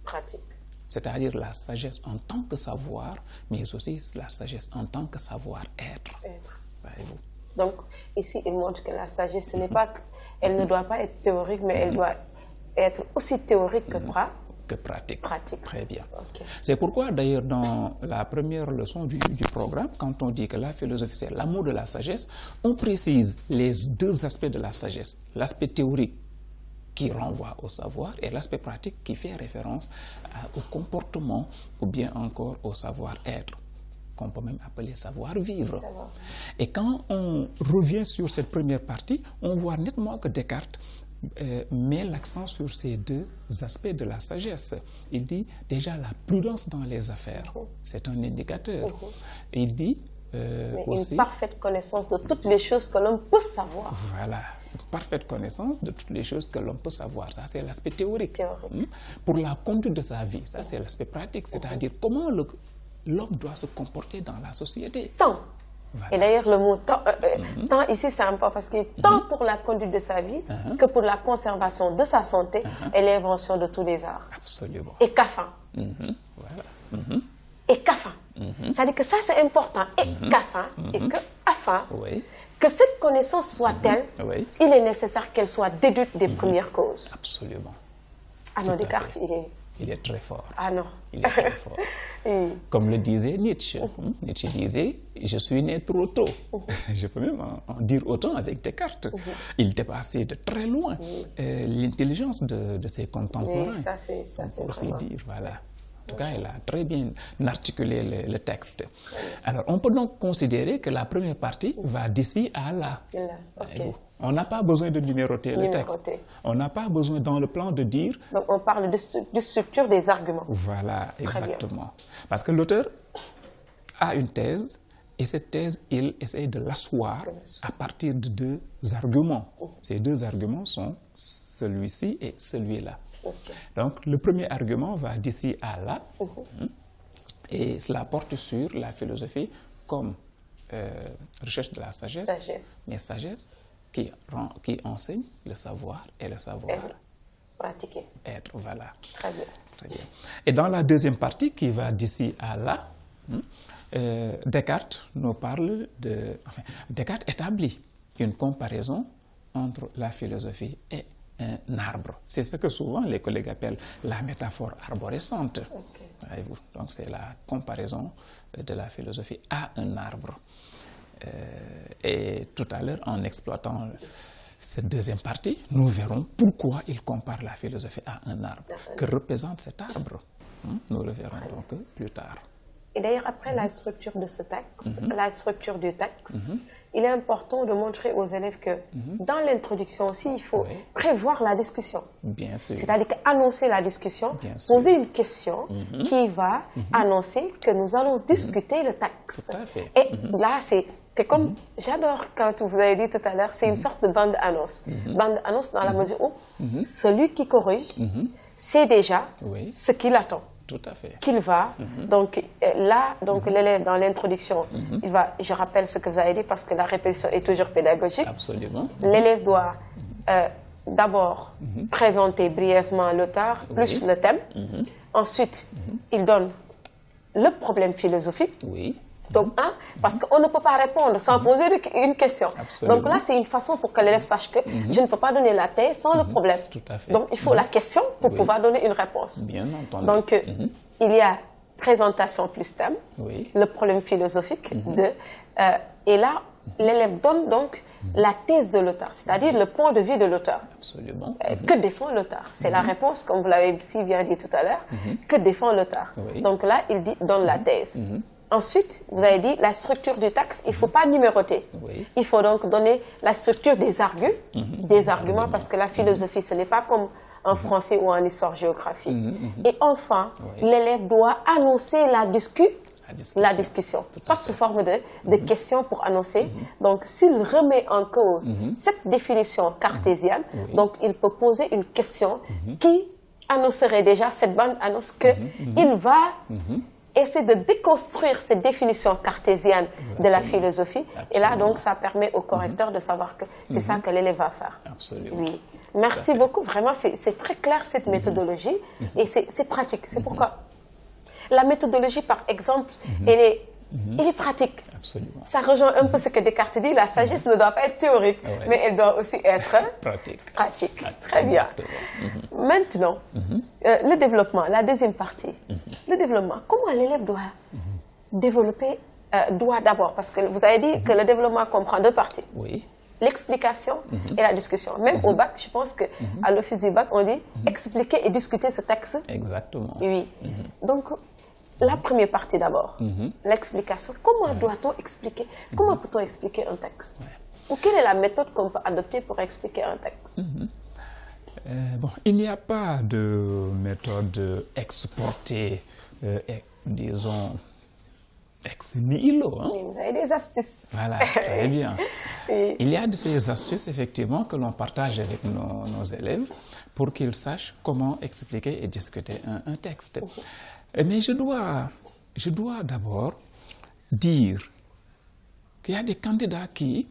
Speaker 2: C'est-à-dire la sagesse en tant que savoir, mais aussi la sagesse en tant que savoir-être. Voyez-vous.
Speaker 1: Donc, ici, il montre que la sagesse, ce n'est pas, elle ne doit pas être théorique, mais elle doit être aussi théorique que pratique.
Speaker 2: Très bien. C'est pourquoi, d'ailleurs, dans la première leçon du programme, quand on dit que la philosophie, c'est l'amour de la sagesse, on précise les deux aspects de la sagesse. L'aspect théorique qui renvoie au savoir et l'aspect pratique qui fait référence au comportement ou bien encore au savoir-être, qu'on peut même appeler savoir-vivre. Et quand on revient sur cette première partie, on voit nettement que Descartes met l'accent sur ces deux aspects de la sagesse. Il dit déjà la prudence dans les affaires, c'est un indicateur. Il dit aussi
Speaker 1: une parfaite connaissance de toutes les choses que l'homme peut savoir.
Speaker 2: Voilà, une parfaite connaissance de toutes les choses que l'homme peut savoir. Ça, c'est l'aspect théorique. Pour la conduite de sa vie, ça, c'est l'aspect pratique, c'est-à-dire comment l'homme doit se comporter dans la société.
Speaker 1: Voilà. Et d'ailleurs, le mot temps ici, c'est important parce qu'il est tant pour la conduite de sa vie que pour la conservation de sa santé et l'invention de tous les arts.
Speaker 2: Absolument.
Speaker 1: Et CAFA. Et CAFA. C'est-à-dire que ça, c'est important. Et CAFA. Et que AFA. Que cette connaissance soit telle, il est nécessaire qu'elle soit déduite des premières causes.
Speaker 2: Absolument.
Speaker 1: Ah non, Descartes,
Speaker 2: il est très fort.
Speaker 1: Ah non.
Speaker 2: Il est très fort. Comme le disait Nietzsche. Nietzsche disait, je suis né trop tôt. Je peux même en dire autant avec Descartes. Il dépassait de très loin l'intelligence de ses contemporains.
Speaker 1: Ça, c'est
Speaker 2: pour aussi dire, voilà. En tout cas, il a très bien articulé le texte. Alors, on peut donc considérer que la première partie va d'ici à là. On n'a pas besoin de numéroter le texte. On n'a pas besoin dans le plan de dire...
Speaker 1: Donc, on parle de structure des arguments.
Speaker 2: Voilà, exactement. Parce que l'auteur a une thèse et cette thèse, il essaie de l'asseoir à partir de deux arguments. Ces deux arguments sont celui-ci et celui-là. Donc, le premier argument va d'ici à là, et cela porte sur la philosophie comme recherche de la sagesse, mais sagesse qui enseigne le savoir et le savoir
Speaker 1: pratiquer.
Speaker 2: Être, voilà.
Speaker 1: Très bien.
Speaker 2: Très bien. Et dans la deuxième partie qui va d'ici à là, Descartes nous parle de... Enfin, Descartes établit une comparaison entre la philosophie et un arbre. C'est ce que souvent les collègues appellent la métaphore arborescente. Voyez-vous. Donc c'est la comparaison de la philosophie à un arbre. Et tout à l'heure, en exploitant cette deuxième partie, nous verrons pourquoi il compare la philosophie à un arbre. Que représente cet arbre? Nous le verrons donc plus tard.
Speaker 1: Et d'ailleurs, après la structure de ce texte, la structure du texte, il est important de montrer aux élèves que dans l'introduction aussi, il faut prévoir la discussion.
Speaker 2: Bien sûr.
Speaker 1: C'est-à-dire annoncer la discussion, poser une question qui va annoncer que nous allons discuter le texte.
Speaker 2: Tout à fait.
Speaker 1: Et là, c'est comme, j'adore quand vous avez dit tout à l'heure, c'est une sorte de bande-annonce. Bande-annonce dans la mesure où celui qui corrige sait déjà ce qu'il attend.
Speaker 2: Tout à fait.
Speaker 1: Qu'il va, donc là, donc l'élève dans l'introduction, il va, je rappelle ce que vous avez dit parce que la répétition est toujours pédagogique.
Speaker 2: Absolument.
Speaker 1: L'élève doit d'abord présenter brièvement l'auteur, plus le thème. Ensuite, il donne le problème philosophique.
Speaker 2: Oui.
Speaker 1: Donc, parce qu'on ne peut pas répondre sans poser une question.
Speaker 2: Absolument.
Speaker 1: Donc là, c'est une façon pour que l'élève sache que je ne peux pas donner la thèse sans le problème.
Speaker 2: Tout à fait.
Speaker 1: Donc, il faut la question pour pouvoir donner une réponse.
Speaker 2: Bien entendu.
Speaker 1: Donc, il y a présentation plus thème, le problème philosophique, et là, l'élève donne donc la thèse de l'auteur, c'est-à-dire le point de vue de l'auteur.
Speaker 2: Absolument.
Speaker 1: Que défend l'auteur? C'est la réponse, comme vous l'avez si bien dit tout à l'heure, que défend l'auteur. Donc là, il donne la thèse. Ensuite, vous avez dit la structure du texte, il ne faut pas numéroter. Il faut donc donner la structure des arguments, parce que la philosophie, ce n'est pas comme en français ou en histoire-géographie. Et enfin, l'élève doit annoncer la discussion, soit sous forme de questions pour annoncer. Donc, s'il remet en cause cette définition cartésienne, donc il peut poser une question qui annoncerait déjà, cette bande annonce qu'il va essayer de déconstruire cette définition cartésienne de la philosophie. Et là, donc, ça permet au correcteur de savoir que c'est ça que l'élève va faire.
Speaker 2: Absolument.
Speaker 1: Oui. Merci beaucoup. Vraiment, c'est très clair cette méthodologie et c'est pratique. C'est pourquoi la méthodologie, par exemple, elle est pratique.
Speaker 2: Absolument.
Speaker 1: Ça rejoint un peu ce que Descartes dit, la sagesse ne doit pas être théorique, mais elle doit aussi être pratique. Très bien. Maintenant, le développement, la deuxième partie. Le développement, comment l'élève doit développer, doit d'abord, parce que vous avez dit que le développement comprend deux parties.
Speaker 2: Oui.
Speaker 1: L'explication et la discussion. Même au bac, je pense qu'à l'office du bac, on dit expliquer et discuter ce texte.
Speaker 2: Exactement.
Speaker 1: Oui. Donc, la première partie d'abord, l'explication. Comment doit-on expliquer? Comment peut-on expliquer un texte? Ou quelle est la méthode qu'on peut adopter pour expliquer un texte?
Speaker 2: Bon, il n'y a pas de méthode exportée, disons, ex nihilo.
Speaker 1: Oui, vous avez des astuces.
Speaker 2: Voilà, très bien. Il y a de ces astuces, effectivement, que l'on partage avec nos élèves pour qu'ils sachent comment expliquer et discuter un texte. Mais je dois d'abord dire qu'il y a des candidats qui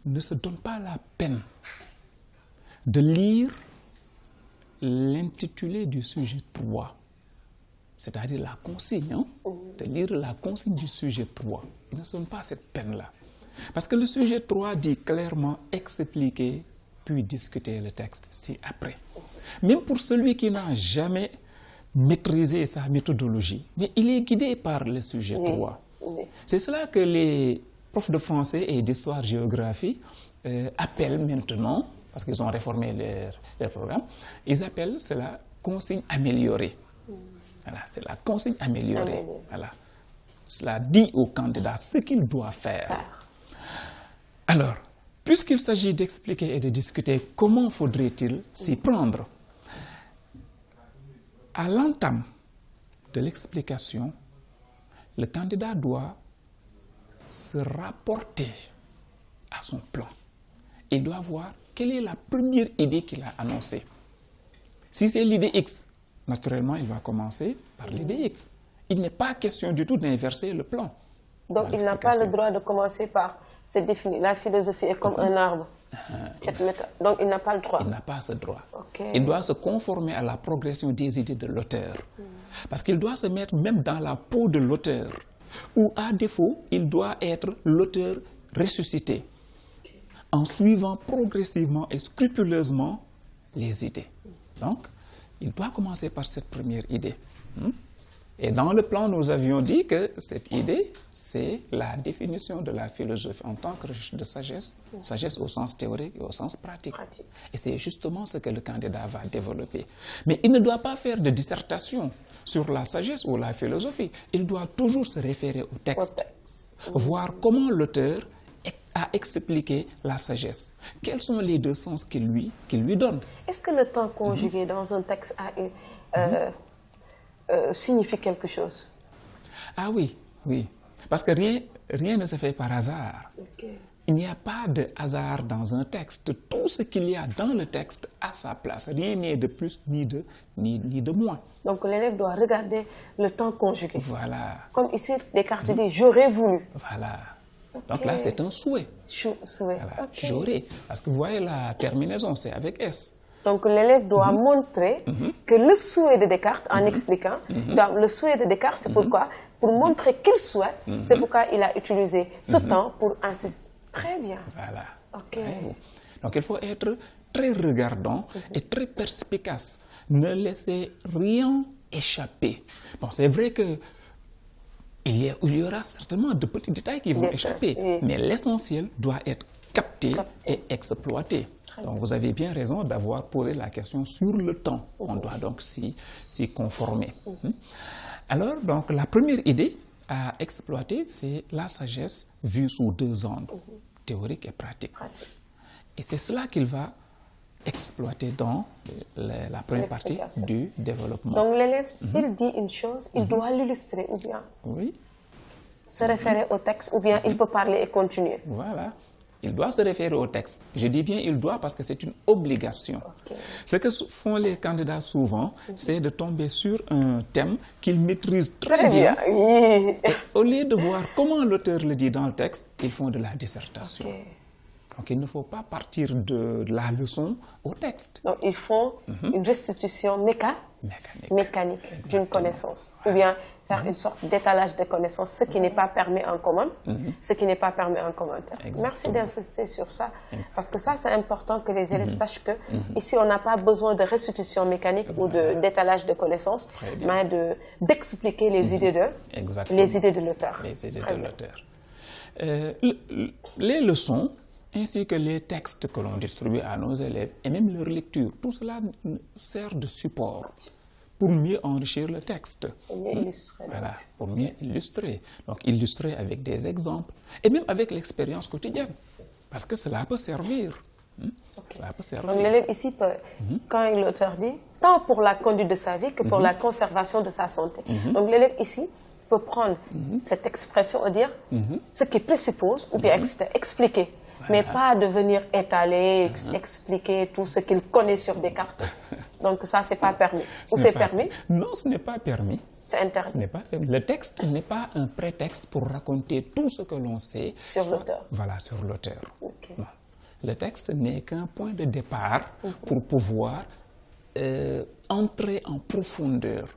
Speaker 2: ne se donnent pas la peine de lire l'intitulé du sujet 3. C'est-à-dire la consigne, de lire la consigne du sujet 3. Ils ne se donnent pas cette peine-là. Parce que le sujet 3 dit clairement expliquer, puis discuter le texte ci-après. Même pour celui qui n'a jamais maîtrisé sa méthodologie, mais il est guidé par le sujet 3. C'est cela que les profs de français et d'histoire-géographie appellent maintenant, parce qu'ils ont réformé leur programme, ils appellent cela consigne améliorée. Voilà, c'est la consigne améliorée. Voilà. Cela dit au candidat ce qu'il doit faire. Alors, puisqu'il s'agit d'expliquer et de discuter, comment faudrait-il s'y prendre? À l'entame de l'explication, le candidat doit se rapporter à son plan. Il doit voir quelle est la première idée qu'il a annoncée. Si c'est l'idée X, naturellement, il va commencer par l'idée X. Il n'est pas question du tout d'inverser le plan.
Speaker 1: Donc, il n'a pas le droit de commencer par se définir. La philosophie est comme un arbre. Donc, il n'a pas le droit.
Speaker 2: Il n'a pas ce droit. Il doit se conformer à la progression des idées de l'auteur. Parce qu'il doit se mettre même dans la peau de l'auteur. Ou à défaut, il doit être l'auteur ressuscité. En suivant progressivement et scrupuleusement les idées. Donc, il doit commencer par cette première idée. Et dans le plan, nous avions dit que cette idée, c'est la définition de la philosophie en tant que recherche de sagesse, sagesse au sens théorique et au sens pratique. Et c'est justement ce que le candidat va développer. Mais il ne doit pas faire de dissertation sur la sagesse ou la philosophie. Il doit toujours se référer au texte, voir comment l'auteur a expliqué la sagesse. Quels sont les deux sens qu'il lui donne? Est-ce
Speaker 1: que le temps conjugué dans un texte signifie quelque chose?
Speaker 2: Ah oui, oui. Parce que rien ne se fait par hasard. il n'y a pas de hasard dans un texte. Tout ce qu'il y a dans le texte a sa place. Rien n'est de plus ni de moins.
Speaker 1: Donc l'élève doit regarder le temps conjugué.
Speaker 2: Voilà.
Speaker 1: Comme ici, Descartes dit « j'aurais voulu ».
Speaker 2: Voilà. Donc là, c'est un souhait.
Speaker 1: Souhait.
Speaker 2: Voilà. J'aurais. Parce que vous voyez la terminaison, c'est avec S.
Speaker 1: Donc l'élève doit montrer que le souhait de Descartes, en expliquant, le souhait de Descartes, c'est pourquoi, pour montrer qu'il souhaite, c'est pourquoi il a utilisé ce temps pour insister. Très bien.
Speaker 2: Voilà.
Speaker 1: Ok.
Speaker 2: Donc il faut être très regardant et très perspicace. Ne laissez rien échapper. Bon, c'est vrai que il y aura certainement de petits détails qui vont échapper, mais l'essentiel doit être capté et exploité. Donc vous avez bien raison d'avoir posé la question sur le temps. On doit donc s'y conformer. Alors, donc, la première idée à exploiter, c'est la sagesse vue sous deux angles, théorique et pratique. Et c'est cela qu'il va exploiter dans la première partie du développement.
Speaker 1: Donc l'élève, s'il dit une chose, il doit l'illustrer ou bien se référer au texte ou bien il peut parler et continuer.
Speaker 2: Voilà. Il doit se référer au texte. Je dis bien il doit parce que c'est une obligation. Ce que font les candidats souvent, c'est de tomber sur un thème qu'ils maîtrisent très bien. Et au lieu de voir comment l'auteur le dit dans le texte, ils font de la dissertation. Donc il ne faut pas partir de la leçon au texte.
Speaker 1: Donc ils font une restitution mécanique d'une connaissance. Ou bien faire une sorte d'étalage de connaissances, ce qui n'est pas permis en commun, ce qui n'est pas permis en commentaire. Merci d'insister sur ça, parce que ça, c'est important que les élèves sachent que ici, on n'a pas besoin de restitution mécanique ou d'étalage de connaissances, mais d'expliquer les idées de l'auteur.
Speaker 2: Les idées de l'auteur. Les leçons, ainsi que les textes que l'on distribue à nos élèves, et même leur lecture, tout cela sert de support pour mieux enrichir le texte.
Speaker 1: Pour mieux illustrer.
Speaker 2: Voilà, pour mieux illustrer. Donc, illustrer avec des exemples et même avec l'expérience quotidienne. Parce que cela peut servir. Cela peut servir.
Speaker 1: Donc, l'élève ici peut, quand l'auteur dit, tant pour la conduite de sa vie que pour la conservation de sa santé. Donc, l'élève ici peut prendre cette expression et dire ce qui présuppose ou bien expliquer. Mais pas de venir étaler, expliquer tout ce qu'il connaît sur Descartes. Donc ça, c'est pas permis. Ou c'est permis?
Speaker 2: Non, ce n'est pas permis.
Speaker 1: C'est interdit.
Speaker 2: Le texte n'est pas un prétexte pour raconter tout ce que l'on sait.
Speaker 1: Sur l'auteur.
Speaker 2: Voilà, sur l'auteur. Le texte n'est qu'un point de départ pour pouvoir entrer en profondeur.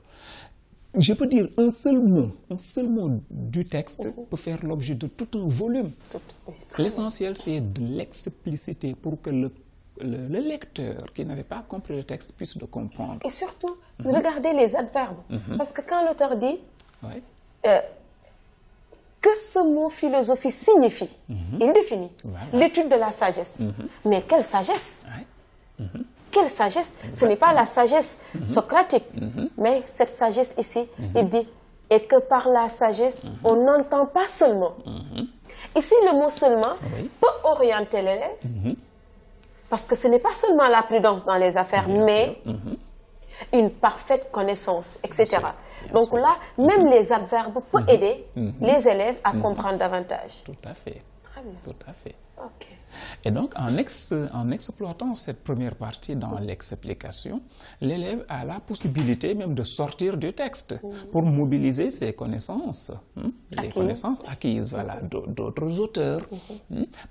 Speaker 2: Je peux dire un seul mot du texte peut faire l'objet de tout un volume. L'essentiel, c'est de l'expliciter pour que le lecteur qui n'avait pas compris le texte puisse le comprendre. Et
Speaker 1: surtout, regardez les adverbes. Parce que quand l'auteur dit que ce mot philosophie signifie, il définit l'étude de la sagesse. Mais quelle sagesse? Quelle sagesse? Ce n'est pas la sagesse socratique, mais cette sagesse ici, il dit, et que par la sagesse, on n'entend pas seulement. Ici, le mot seulement peut orienter l'élève, parce que ce n'est pas seulement la prudence dans les affaires, mais une parfaite connaissance, etc. Donc là, même les adverbes peuvent aider les élèves à comprendre davantage.
Speaker 2: Tout à fait.
Speaker 1: Très bien.
Speaker 2: Tout à fait.
Speaker 1: Ok.
Speaker 2: Et donc, en exploitant cette première partie dans l'explication, l'élève a la possibilité même de sortir du texte pour mobiliser ses connaissances, les connaissances acquises d'autres auteurs.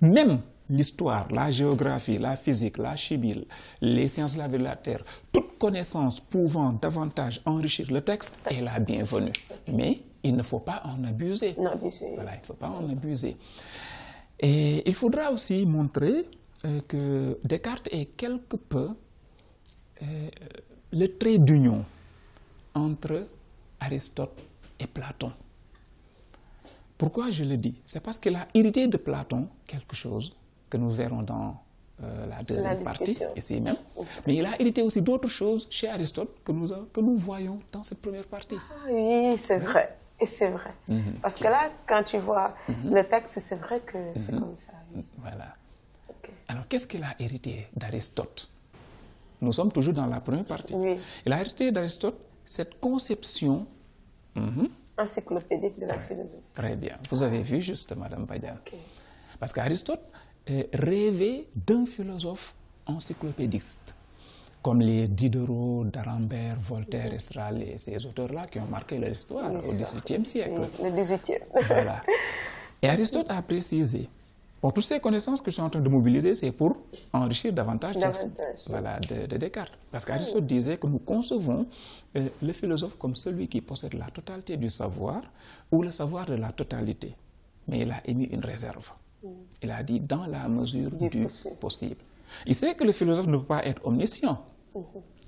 Speaker 2: Même l'histoire, la géographie, la physique, la chimie, les sciences de la terre, toute connaissance pouvant davantage enrichir le texte est la bienvenue. Mais il ne faut pas en abuser. Voilà, il ne faut pas en abuser. Et il faudra aussi montrer que Descartes est quelque peu le trait d'union entre Aristote et Platon. Pourquoi je le dis? C'est parce qu'il a hérité de Platon quelque chose que nous verrons dans la deuxième partie, ici même. Mais il a hérité aussi d'autres choses chez Aristote que nous voyons dans cette première partie.
Speaker 1: Ah oui, c'est vrai. Et c'est vrai. Parce que là, quand tu vois le texte, c'est vrai que c'est comme ça.
Speaker 2: Voilà. Alors, qu'est-ce qu'il a hérité d'Aristote? Nous sommes toujours dans la première partie. Il a hérité d'Aristote cette conception
Speaker 1: encyclopédique de la philosophie.
Speaker 2: Très bien. Vous avez vu juste, Madame Badiane. Parce qu'Aristote rêvait d'un philosophe encyclopédiste, comme les Diderot, d'Alembert, Voltaire, et ces auteurs-là qui ont marqué leur histoire au XVIIIe siècle.
Speaker 1: Le XVIIIe.
Speaker 2: Voilà. Et Aristote a précisé, bon, toutes ces connaissances que je suis en train de mobiliser, c'est pour enrichir davantage voilà, de Descartes. Parce qu'Aristote disait que nous concevons le philosophe comme celui qui possède la totalité du savoir ou le savoir de la totalité. Mais il a émis une réserve. Il a dit dans la mesure du possible. Il sait que le philosophe ne peut pas être omniscient,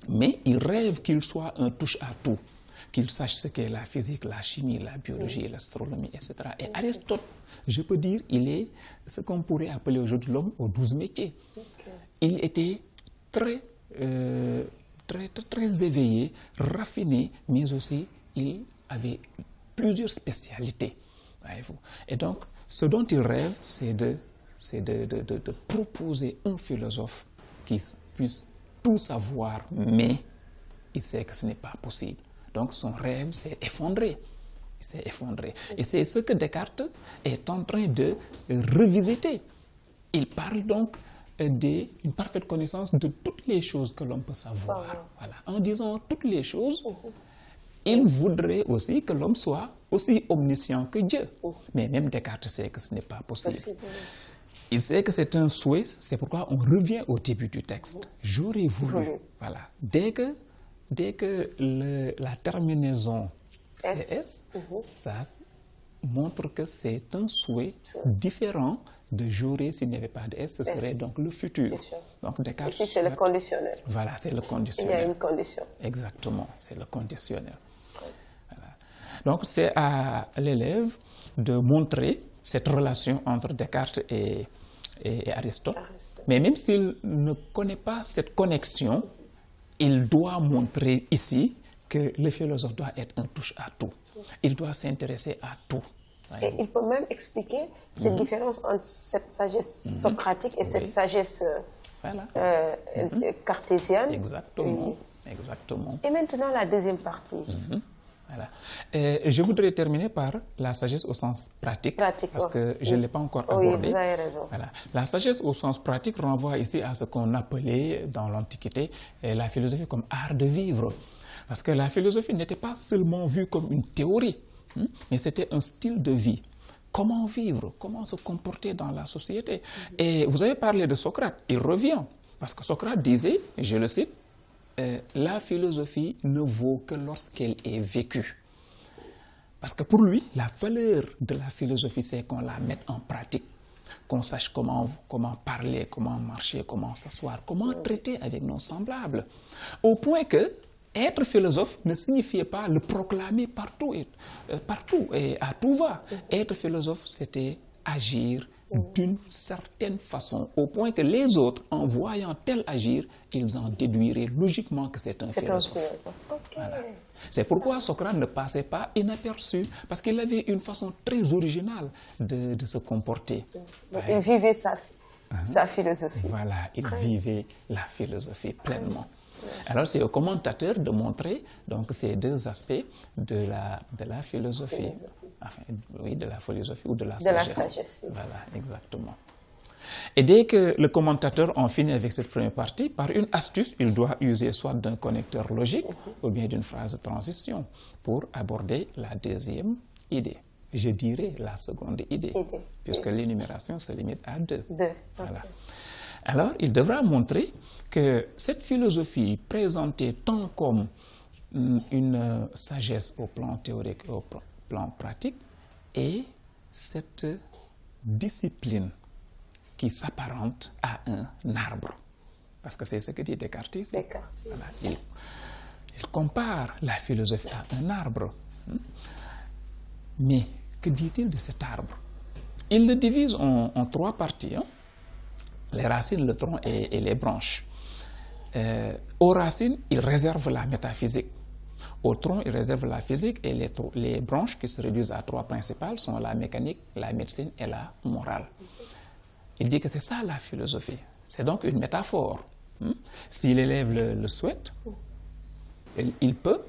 Speaker 2: mais il rêve qu'il soit un touche-à-tout, qu'il sache ce qu'est la physique, la chimie, la biologie, l'astronomie, etc. Et Aristote, je peux dire, il est ce qu'on pourrait appeler aujourd'hui l'homme aux 12 métiers. Il était très éveillé, raffiné, mais aussi il avait plusieurs spécialités, voyez-vous. Et donc, ce dont il rêve, c'est de proposer un philosophe qui puisse tout savoir, mais il sait que ce n'est pas possible. Donc son rêve s'est effondré. Il s'est effondré. Et c'est ce que Descartes est en train de revisiter. Il parle donc d'une parfaite connaissance de toutes les choses que l'homme peut savoir. Voilà. En disant toutes les choses, il voudrait aussi que l'homme soit aussi omniscient que Dieu. Mais même Descartes sait que ce n'est pas possible. Il sait que c'est un souhait, c'est pourquoi on revient au début du texte. J'aurais voulu. Voilà. Dès que la terminaison CS, ça montre que c'est un souhait différent de j'aurais s'il n'y avait pas de S, ce serait donc le futur. Donc Descartes.
Speaker 1: Ici, c'est le conditionnel.
Speaker 2: Voilà, c'est le conditionnel.
Speaker 1: Il y a une condition.
Speaker 2: Exactement, c'est le conditionnel. Voilà. Donc c'est à l'élève de montrer cette relation entre Descartes et Aristote. Mais même s'il ne connaît pas cette connexion, il doit montrer ici que le philosophe doit être un touche-à-tout. Il doit s'intéresser à tout.
Speaker 1: Et il peut même expliquer cette différence entre cette sagesse socratique et cette sagesse cartésienne.
Speaker 2: Exactement. Exactement.
Speaker 1: Et maintenant, la deuxième partie.
Speaker 2: Voilà. Je voudrais terminer par la sagesse au sens pratique, parce que je ne l'ai pas encore abordée.
Speaker 1: Oui, vous avez raison.
Speaker 2: Voilà. La sagesse au sens pratique renvoie ici à ce qu'on appelait dans l'Antiquité la philosophie comme art de vivre. Parce que la philosophie n'était pas seulement vue comme une théorie, mais c'était un style de vie. Comment vivre, comment se comporter dans la société. Et vous avez parlé de Socrate, il revient, parce que Socrate disait, je le cite, la philosophie ne vaut que lorsqu'elle est vécue. Parce que pour lui, la valeur de la philosophie, c'est qu'on la mette en pratique, qu'on sache comment parler, comment marcher, comment s'asseoir, comment traiter avec nos semblables. Au point que être philosophe ne signifiait pas le proclamer partout et à tout va. Être philosophe, c'était agir d'une certaine façon, au point que les autres, en voyant tel agir, ils en déduiraient logiquement que c'est un philosophe. Voilà. C'est pourquoi Socrate ne passait pas inaperçu, parce qu'il avait une façon très originale de se comporter.
Speaker 1: Il vivait sa philosophie.
Speaker 2: Voilà, il vivait la philosophie pleinement. Alors c'est au commentateur de montrer donc, ces deux aspects de la philosophie. Enfin, oui, de la philosophie ou de la sagesse. Voilà, exactement. Et dès que le commentateur en finit avec cette première partie, par une astuce, il doit user soit d'un connecteur logique ou bien d'une phrase de transition pour aborder la deuxième idée. Je dirais la seconde idée, puisque l'énumération se limite à deux. Voilà. Alors, il devra montrer que cette philosophie présentée tant comme une sagesse au plan théorique et au plan pratique est cette discipline qui s'apparente à un arbre. Parce que c'est ce que dit Descartes ici. Voilà. Il compare la philosophie à un arbre. Mais que dit-il de cet arbre? Il le divise en trois parties. Les racines, le tronc et les branches. Aux racines, il réserve la métaphysique. Au tronc, il réserve la physique et les branches qui se réduisent à trois principales sont la mécanique, la médecine et la morale. Il dit que c'est ça la philosophie. C'est donc une métaphore. Si l'élève le souhaite, il peut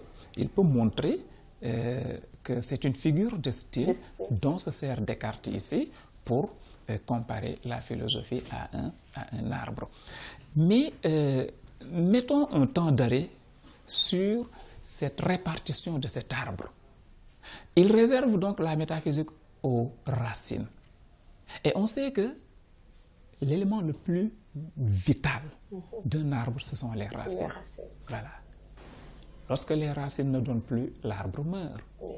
Speaker 2: montrer que c'est une figure de style dont se sert Descartes ici pour comparer la philosophie à un arbre. Mais mettons un temps d'arrêt sur cette répartition de cet arbre. Il réserve donc la métaphysique aux racines. Et on sait que l'élément le plus vital d'un arbre, ce sont les racines. Voilà. Lorsque les racines ne donnent plus, l'arbre meurt. Oui.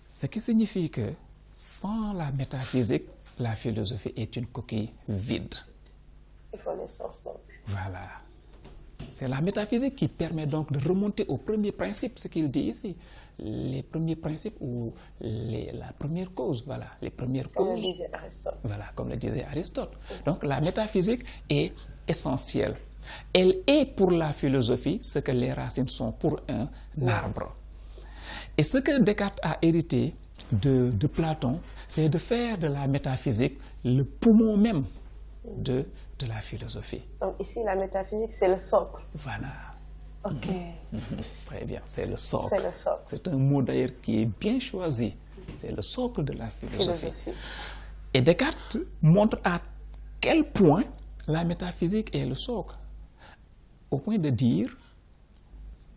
Speaker 2: Ce qui signifie que sans la métaphysique, la philosophie est une coquille vide.
Speaker 1: Il faut l'essence donc.
Speaker 2: Voilà. C'est la métaphysique qui permet donc de remonter au premier principe, ce qu'il dit ici. Les premiers principes ou la première cause, voilà, les premières causes.
Speaker 1: Comme le disait Aristote.
Speaker 2: Voilà, comme le disait Aristote. Donc la métaphysique est essentielle. Elle est pour la philosophie ce que les racines sont pour un arbre. Et ce que Descartes a hérité de Platon, c'est de faire de la métaphysique le poumon même de la philosophie.
Speaker 1: Donc ici, la métaphysique, c'est le socle.
Speaker 2: Voilà.
Speaker 1: Ok.
Speaker 2: Très bien, c'est le socle.
Speaker 1: C'est le socle.
Speaker 2: C'est un mot d'ailleurs qui est bien choisi. C'est le socle de la philosophie. Et Descartes montre à quel point la métaphysique est le socle. Au point de dire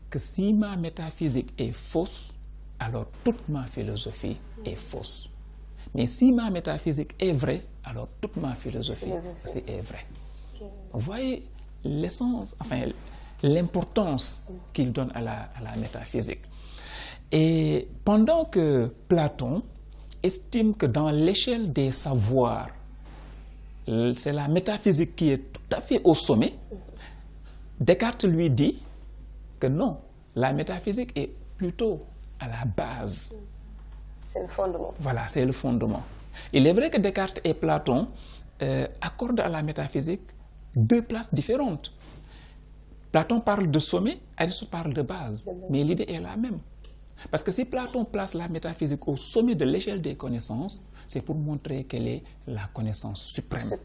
Speaker 2: que si ma métaphysique est fausse, alors toute ma philosophie est fausse. Mais si ma métaphysique est vraie, alors toute ma philosophie aussi est vraie. Okay. Vous voyez l'essence, enfin l'importance qu'il donne à la métaphysique. Et pendant que Platon estime que dans l'échelle des savoirs, c'est la métaphysique qui est tout à fait au sommet, Descartes lui dit que non, la métaphysique est plutôt à la base.
Speaker 1: C'est le fondement.
Speaker 2: Voilà, c'est le fondement. Il est vrai que Descartes et Platon accordent à la métaphysique deux places différentes. Platon parle de sommet, Aristote parle de base, mais l'idée est la même. Parce que si Platon place la métaphysique au sommet de l'échelle des connaissances, c'est pour montrer qu'elle est la connaissance suprême.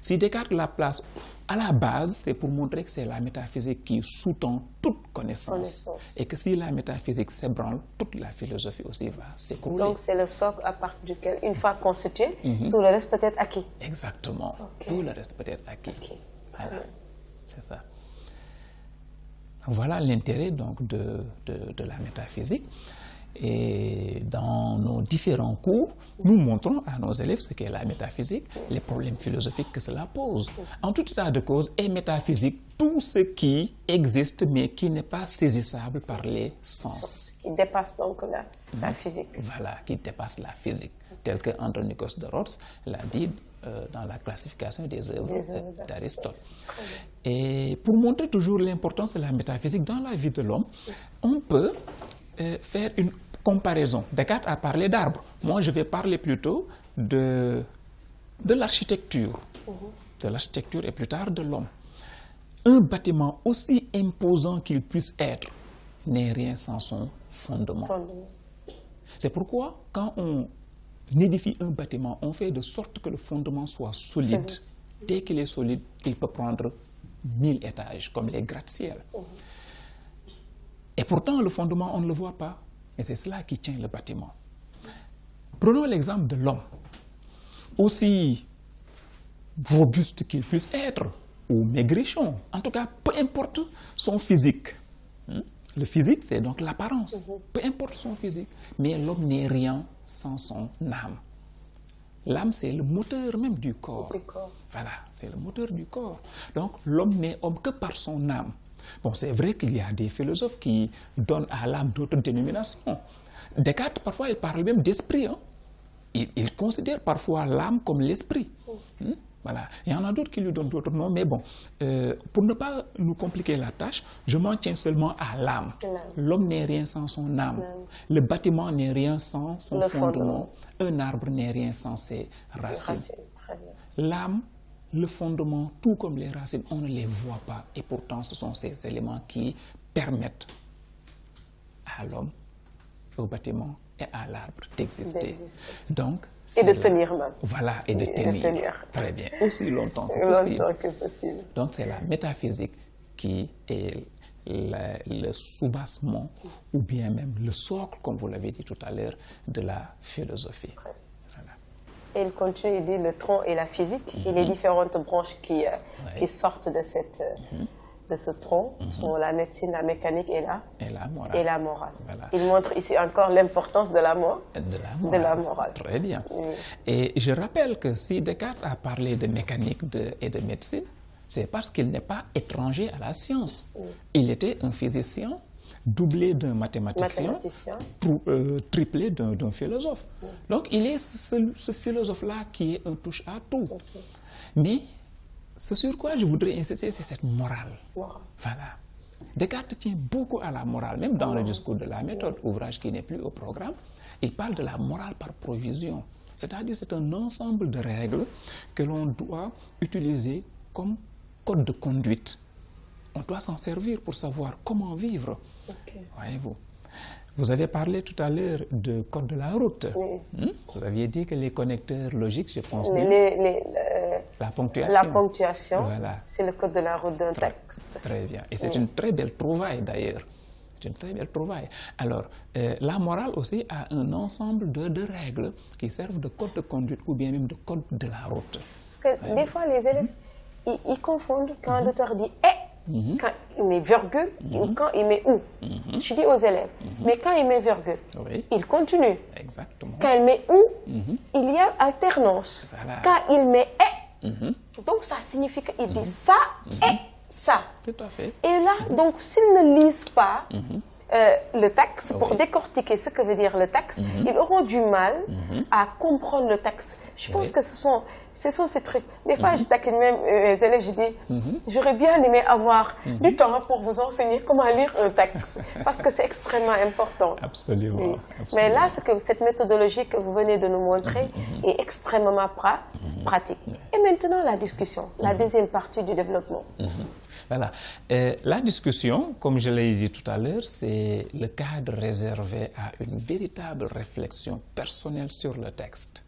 Speaker 2: Si Descartes la place à la base, c'est pour montrer que c'est la métaphysique qui sous-tend toute connaissance. Et que si la métaphysique s'ébranle, toute la philosophie aussi va s'écrouler.
Speaker 1: Donc c'est le socle à partir duquel, une fois constitué, tout le reste peut être acquis.
Speaker 2: Exactement. Okay. Tout le reste peut être acquis.
Speaker 1: Okay.
Speaker 2: Voilà. C'est ça. Voilà l'intérêt donc de la métaphysique. Et dans nos différents cours, nous montrons à nos élèves ce qu'est la métaphysique, les problèmes philosophiques que cela pose. En tout état de cause, est métaphysique tout ce qui existe mais qui n'est pas saisissable par les sens.
Speaker 1: Qui dépasse donc la physique.
Speaker 2: Voilà, qui dépasse la physique, tel que Andronikos de Rhodes l'a dit dans la classification des œuvres d'Aristote. Et pour montrer toujours l'importance de la métaphysique dans la vie de l'homme, on peut faire une comparaison. Descartes a parlé d'arbres. Moi, je vais parler plutôt de l'architecture. De l'architecture et plus tard de l'homme. Un bâtiment aussi imposant qu'il puisse être n'est rien sans son fondement. C'est pourquoi, quand on édifie un bâtiment, on fait de sorte que le fondement soit solide. Dès qu'il est solide, il peut prendre 1000 étages, comme les gratte-ciel. Et pourtant, le fondement, on ne le voit pas. Et c'est cela qui tient le bâtiment. Prenons l'exemple de l'homme. Aussi robuste qu'il puisse être, ou maigrichon, en tout cas, peu importe son physique. Le physique, c'est donc l'apparence. Peu importe son physique. Mais l'homme n'est rien sans son âme. L'âme, c'est le moteur même du corps. Voilà, c'est le moteur du corps. Donc, l'homme n'est homme que par son âme. Bon, c'est vrai qu'il y a des philosophes qui donnent à l'âme d'autres dénominations. Descartes, parfois, il parle même d'esprit. Hein. Il considère parfois l'âme comme l'esprit. Voilà. Il y en a d'autres qui lui donnent d'autres noms, mais bon, pour ne pas nous compliquer la tâche, je m'en tiens seulement à l'âme. L'homme n'est rien sans son âme. Le bâtiment n'est rien sans son fondement. Un arbre n'est rien sans ses racines. L'âme, le fondement, tout comme les racines, on ne les voit pas. Et pourtant, ce sont ces éléments qui permettent à l'homme, au bâtiment et à l'arbre d'exister. Donc,
Speaker 1: et de tenir même.
Speaker 2: Voilà, et de tenir. Très bien. Aussi longtemps que possible. Donc, c'est la métaphysique qui est le soubassement ou bien même le socle, comme vous l'avez dit tout à l'heure, de la philosophie. Voilà.
Speaker 1: Et il continue, il dit le tronc et la physique et les différentes branches qui sortent de ce tronc sont la médecine, la mécanique et la morale. Voilà. Il montre ici encore l'importance de la morale.
Speaker 2: Très bien. Et je rappelle que si Descartes a parlé de mécanique et de médecine, c'est parce qu'il n'est pas étranger à la science. Il était un physicien, doublé d'un mathématicien, triplé d'un philosophe. Donc il est ce philosophe-là qui est un touche-à-tout. Mais ce sur quoi je voudrais insister, c'est cette morale. Voilà. Descartes tient beaucoup à la morale, même dans le discours de la méthode, ouvrage qui n'est plus au programme. Il parle de la morale par provision. C'est-à-dire c'est un ensemble de règles que l'on doit utiliser comme code de conduite. On doit s'en servir pour savoir comment vivre. Voyez-vous. Vous avez parlé tout à l'heure de code de la route. Vous aviez dit que les connecteurs logiques, je pense... La ponctuation.
Speaker 1: La ponctuation, voilà. C'est le code de la route d'un texte.
Speaker 2: Très bien. Et c'est une très belle trouvaille d'ailleurs. C'est une très belle trouvaille. Alors, la morale aussi a un ensemble de règles qui servent de code de conduite ou bien même de code de la route.
Speaker 1: Parce que des fois, les élèves, ils confondent quand l'auteur dit « et », quand il met virgule ou quand il met « ou ». Je dis aux élèves, mais quand il met virgule, il continue.
Speaker 2: Exactement.
Speaker 1: Quand il met « ou », il y a alternance. Voilà. Quand il met « et », donc ça signifie qu'il dit ça et ça.
Speaker 2: Tout à fait.
Speaker 1: Et là, donc, s'ils ne lisent pas le texte, pour décortiquer ce que veut dire le texte, ils auront du mal à comprendre le texte. Je pense que ce sont ces trucs. Des fois, je taquine même les élèves, je dis, j'aurais bien aimé avoir du temps pour vous enseigner comment lire un texte, parce que c'est extrêmement important.
Speaker 2: Absolument.
Speaker 1: Mais là, cette méthodologie que vous venez de nous montrer est extrêmement pratique. Et maintenant, la discussion, la deuxième partie du développement.
Speaker 2: Voilà. La discussion, comme je l'ai dit tout à l'heure, c'est le cadre réservé à une véritable réflexion personnelle sur le texte.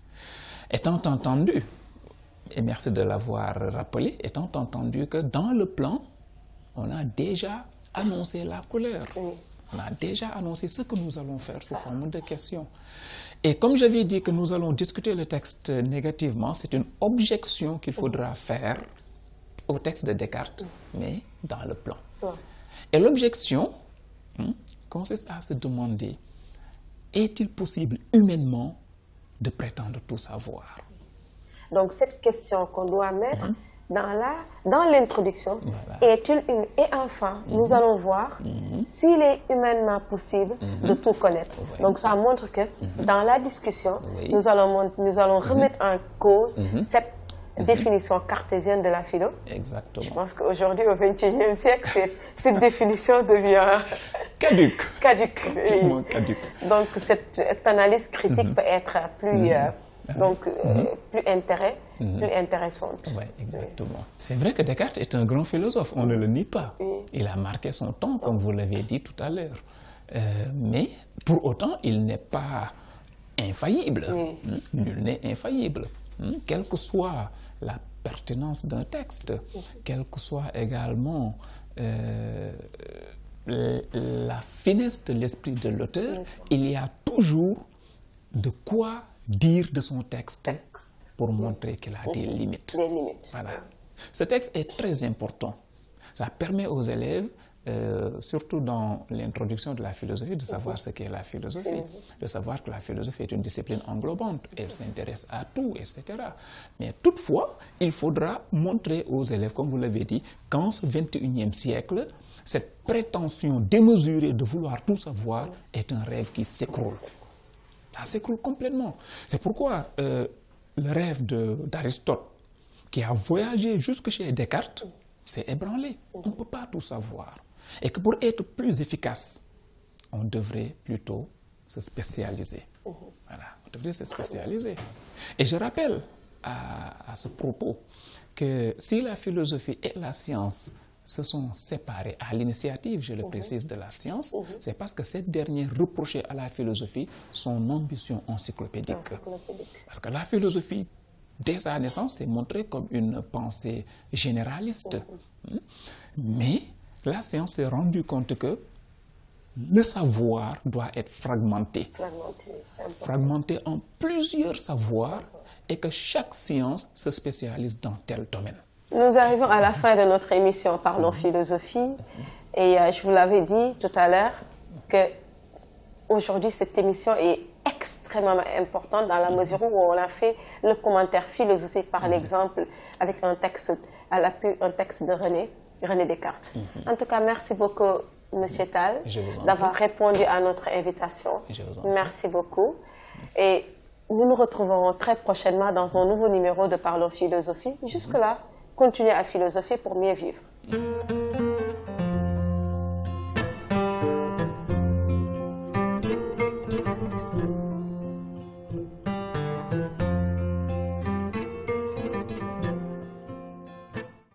Speaker 2: Étant entendu, et merci de l'avoir rappelé, étant entendu que dans le plan, on a déjà annoncé la couleur. On a déjà annoncé ce que nous allons faire sous forme de questions. Et comme j'avais dit que nous allons discuter le texte négativement, c'est une objection qu'il faudra faire au texte de Descartes, mais dans le plan. Et l'objection consiste à se demander, est-il possible humainement de prétendre tout savoir?
Speaker 1: Donc cette question qu'on doit mettre dans l'introduction, est-il et enfin, nous allons voir s'il est humainement possible de tout connaître. Donc ça montre que dans la discussion, nous allons remettre en cause cette définition cartésienne de la philo.
Speaker 2: Exactement.
Speaker 1: Je pense qu'aujourd'hui, au XXIe siècle, cette définition devient
Speaker 2: caduque.
Speaker 1: Caduque. Donc cette analyse critique peut être plus intéressante.
Speaker 2: Oui, exactement. C'est vrai que Descartes est un grand philosophe, on ne le nie pas. Il a marqué son temps, comme vous l'avez dit tout à l'heure. Mais pour autant, il n'est pas infaillible. Nul n'est infaillible. Quelle que soit la pertinence d'un texte, quelle que soit également la finesse de l'esprit de l'auteur, il y a toujours de quoi dire de son texte pour montrer qu'il a des limites. Voilà. Ce texte est très important. Ça permet aux élèves, surtout dans l'introduction de la philosophie, de savoir ce qu'est la philosophie, de savoir que la philosophie est une discipline englobante, elle s'intéresse à tout, etc. Mais toutefois, il faudra montrer aux élèves, comme vous l'avez dit, qu'en ce 21e siècle, cette prétention démesurée de vouloir tout savoir est un rêve qui s'écroule. Ça s'écroule complètement. C'est pourquoi le rêve d'Aristote, qui a voyagé jusque chez Descartes, s'est ébranlé. On ne peut pas tout savoir. Et que pour être plus efficace, on devrait plutôt se spécialiser. Voilà, on devrait se spécialiser. Et je rappelle à ce propos que si la philosophie et la science se sont séparés à l'initiative, je le précise, de la science, c'est parce que cette dernière reprochait à la philosophie son ambition encyclopédique. Parce que la philosophie, dès sa naissance, s'est montrée comme une pensée généraliste. Mais la science s'est rendue compte que le savoir doit être fragmenté. Fragmenté en plusieurs savoirs et que chaque science se spécialise dans tel domaine.
Speaker 1: Nous arrivons à la fin de notre émission Parlons Philosophie et je vous l'avais dit tout à l'heure que aujourd'hui cette émission est extrêmement importante dans la mesure où on a fait le commentaire philosophique par exemple avec un texte à l'appui, un texte de René Descartes. En tout cas, merci beaucoup Monsieur Tall d'avoir répondu à notre invitation. Merci beaucoup. Et nous nous retrouverons très prochainement dans un nouveau numéro de Parlons Philosophie. Jusque-là, continuez à philosopher pour mieux vivre.